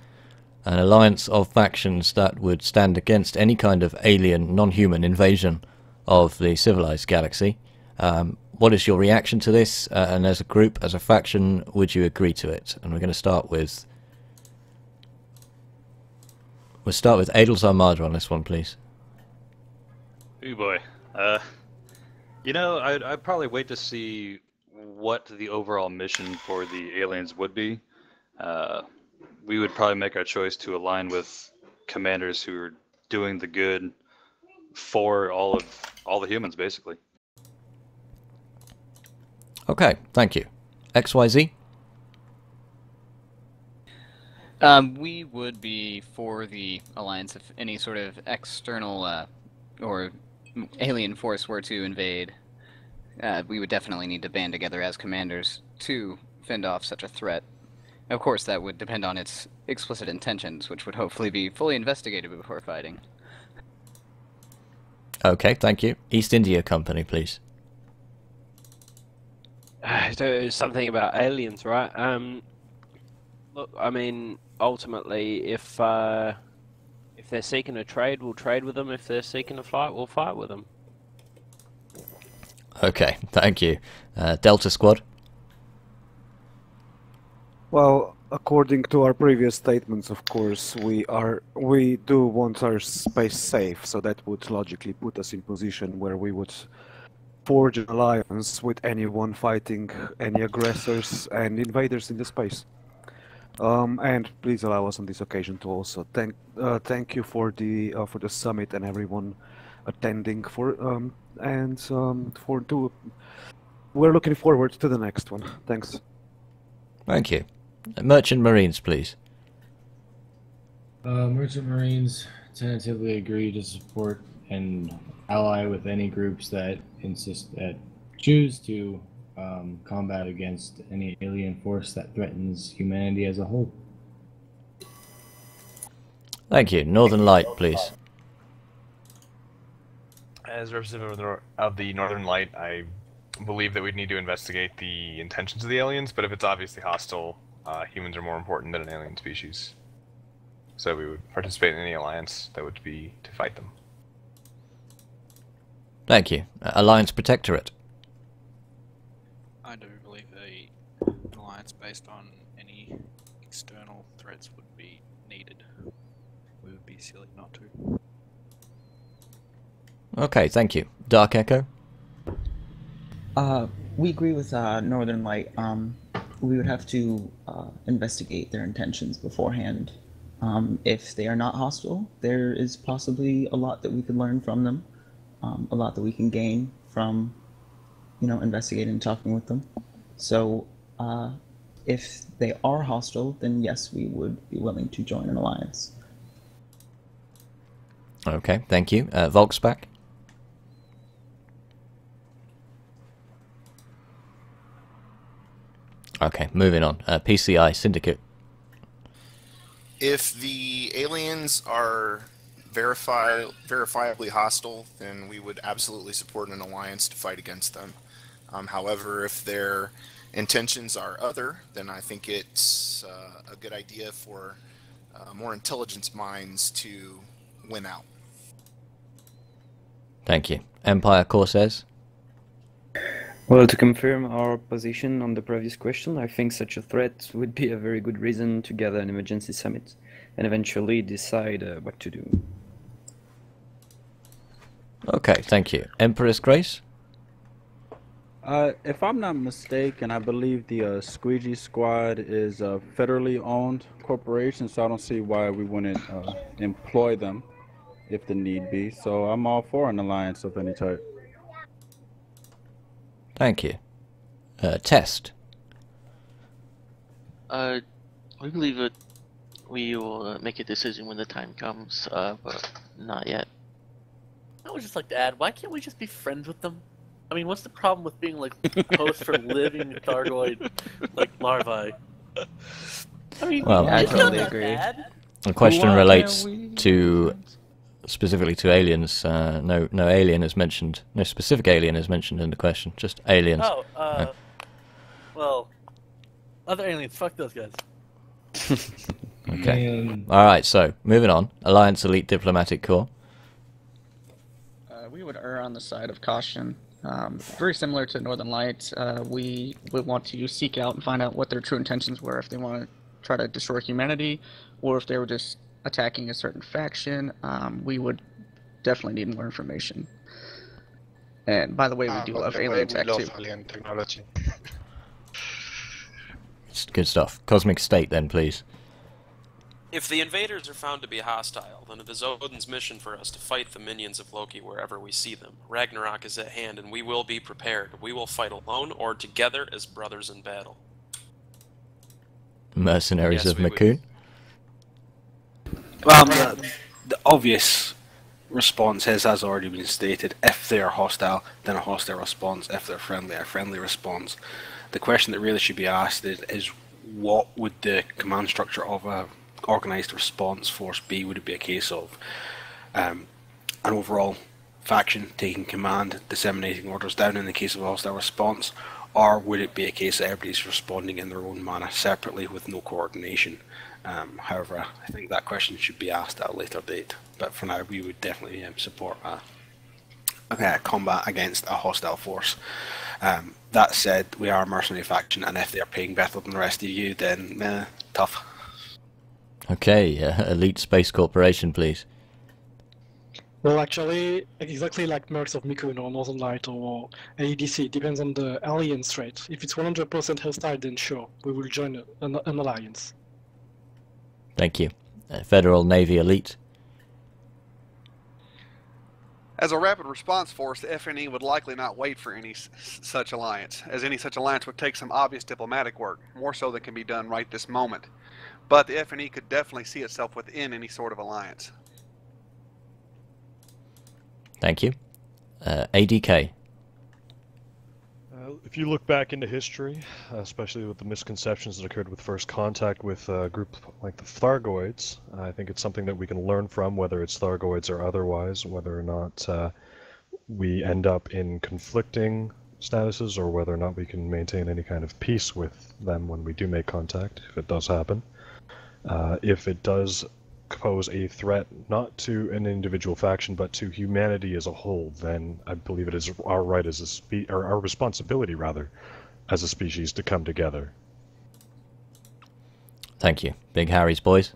an alliance of factions that would stand against any kind of alien, non-human invasion of the civilized galaxy. What is your reaction to this? And as a group, as a faction, would you agree to it? And we're going to start with... We'll start with Adel Zarmada on this one, please. Oh boy. I'd probably wait to see what the overall mission for the aliens would be. We would probably make our choice to align with commanders who are doing the good for all the humans, basically. Okay, thank you. XYZ? We would be for the alliance if any sort of external or alien force were to invade. We would definitely need to band together as commanders to fend off such a threat. Of course, that would depend on its explicit intentions, which would hopefully be fully investigated before fighting. Okay, thank you. East India Company, please. Something about aliens, right? Look, I mean, ultimately, if they're seeking a trade, we'll trade with them. If they're seeking a fight, we'll fight with them. Okay, thank you. Delta Squad? Well, according to our previous statements, of course, we do want our space safe, so that would logically put us in position where we would forge an alliance with anyone fighting any aggressors and invaders in the space. And please allow us on this occasion to also thank you for the summit and everyone attending We're looking forward to the next one. Thanks. Thank you. Merchant Marines, please. Merchant Marines tentatively agree to support and ally with any groups that choose to combat against any alien force that threatens humanity as a whole. Thank you. Northern Light, please. As representative of the Northern Light, I believe that we'd need to investigate the intentions of the aliens, but if it's obviously hostile, humans are more important than an alien species. So we would participate in any alliance that would be to fight them. Thank you. Alliance Protectorate. I do believe an alliance based on any external threats would be needed. We would be silly not to. Okay, thank you. Dark Echo? We agree with Northern Light. We would have to investigate their intentions beforehand. If they are not hostile, there is possibly a lot that we could learn from them, a lot that we can gain from, investigating and talking with them. So, if they are hostile, then yes, we would be willing to join an alliance. Okay, thank you. Volksback? Okay, moving on. PCI, Syndicate. If the aliens are verifiably hostile, then we would absolutely support an alliance to fight against them. However, if their intentions are other, then I think it's a good idea for more intelligence minds to win out. Thank you. Empire Corsairs? Well, to confirm our position on the previous question, I think such a threat would be a very good reason to gather an emergency summit and eventually decide what to do. Okay, thank you. Empress Grace? If I'm not mistaken, I believe the Squeegee Squad is a federally owned corporation, so I don't see why we wouldn't employ them if the need be. So I'm all for an alliance of any type. Thank you. Test. We believe that we will make a decision when the time comes, but not yet. I would just like to add, why can't we just be friends with them? I mean, what's the problem with being like hosts for living Thargoid like larvae? I mean, Well, it's not that bad. The question relates to specifically to aliens. No alien is mentioned. No specific alien is mentioned in the question. Just aliens. Oh, well, other aliens. Fuck those guys. Okay. All right. So moving on. Alliance Elite Diplomatic Corps. We would err on the side of caution. Very similar to Northern Lights, we would want to seek out and find out what their true intentions were, if they want to try to destroy humanity, or if they were just attacking a certain faction. We would definitely need more information. And by the way, we do love alien tech too. Alien technology. Good stuff. Cosmic State then, please. If the invaders are found to be hostile, then it is Odin's mission for us to fight the minions of Loki wherever we see them. Ragnarok is at hand, and we will be prepared. We will fight alone or together as brothers in battle. Mercenaries of Makun. Well, the obvious response has already been stated. If they are hostile, then a hostile response. If they're friendly, a friendly response. The question that really should be asked is what would the command structure of a organised response force be? Would it be a case of an overall faction taking command, disseminating orders down in the case of a hostile response, or would it be a case that everybody's responding in their own manner separately with no coordination? However, I think that question should be asked at a later date, but for now we would definitely support combat against a hostile force. That said, we are a mercenary faction, and if they are paying better than the rest of you, then tough. Okay, Elite Space Corporation, please. Well, actually, exactly like Mercs of Mikun or Northern Light or AEDC, depends on the alliance trait. If it's 100% hostile, then sure, we will join an alliance. Thank you. Federal Navy Elite. As a rapid response force, the FNE would likely not wait for any such alliance, as any such alliance would take some obvious diplomatic work, more so than can be done right this moment. But the FNE could definitely see itself within any sort of alliance. Thank you. ADK. If you look back into history, especially with the misconceptions that occurred with first contact with a group like the Thargoids, I think it's something that we can learn from, whether it's Thargoids or otherwise, whether or not we end up in conflicting statuses or whether or not we can maintain any kind of peace with them when we do make contact, if it does happen. If it does pose a threat not to an individual faction but to humanity as a whole, then I believe it is our right as a or our responsibility rather as a species to come together. Thank you. Big Harry's boys.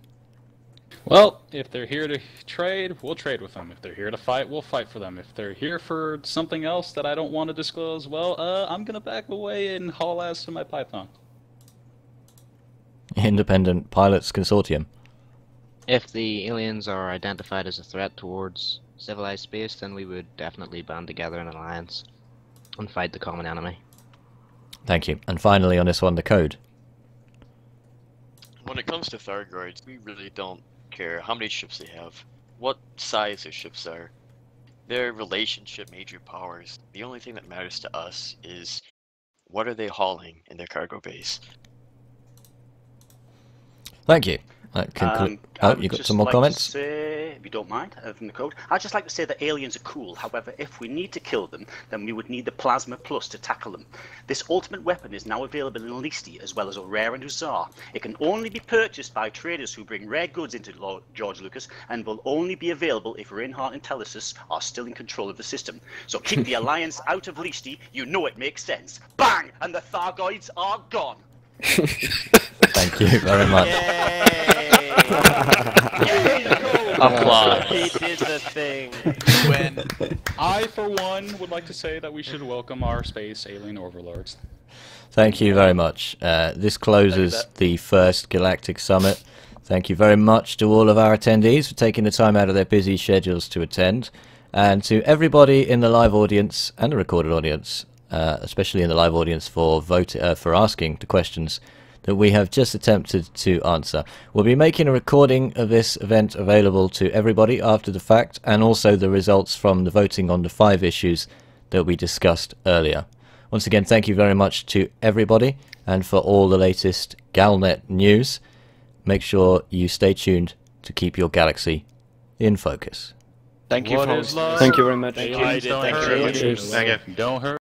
Well, if they're here to trade, we'll trade with them. If they're here to fight, we'll fight for them. If they're here for something else that I don't want to disclose, well, I'm gonna back away and haul ass to my Python. Independent Pilots Consortium. If the aliens are identified as a threat towards civilized space, then we would definitely band together in an alliance and fight the common enemy. Thank you. And finally on this one, the code. When it comes to Thargoids, we really don't care how many ships they have, what size their ships are, their relationship major powers. The only thing that matters to us is what are they hauling in their cargo base. Thank you. Oh, you got some more comments? Say, if you don't mind, from the code, I'd just like to say that aliens are cool. However, if we need to kill them, then we would need the Plasma Plus to tackle them. This ultimate weapon is now available in Listi as well as Rare and Hussar. It can only be purchased by traders who bring rare goods into George Lucas and will only be available if Reinhardt and Telesis are still in control of the system. So keep the Alliance out of Listi, you know it makes sense. Bang! And the Thargoids are gone! Thank you very much. Applause. He did the thing. When I, for one, would like to say that we should welcome our space alien overlords. Thank you very much. This closes the first Galactic Summit. Thank you very much to all of our attendees for taking the time out of their busy schedules to attend, and to everybody in the live audience and the recorded audience, especially in the live audience for asking the questions that we have just attempted to answer. We'll be making a recording of this event available to everybody after the fact, and also the results from the voting on the 5 issues that we discussed earlier. Once again, thank you very much to everybody, and for all the latest Galnet news, make sure you stay tuned to keep your galaxy in focus. Thank you, Thank you very much. Don't hurt.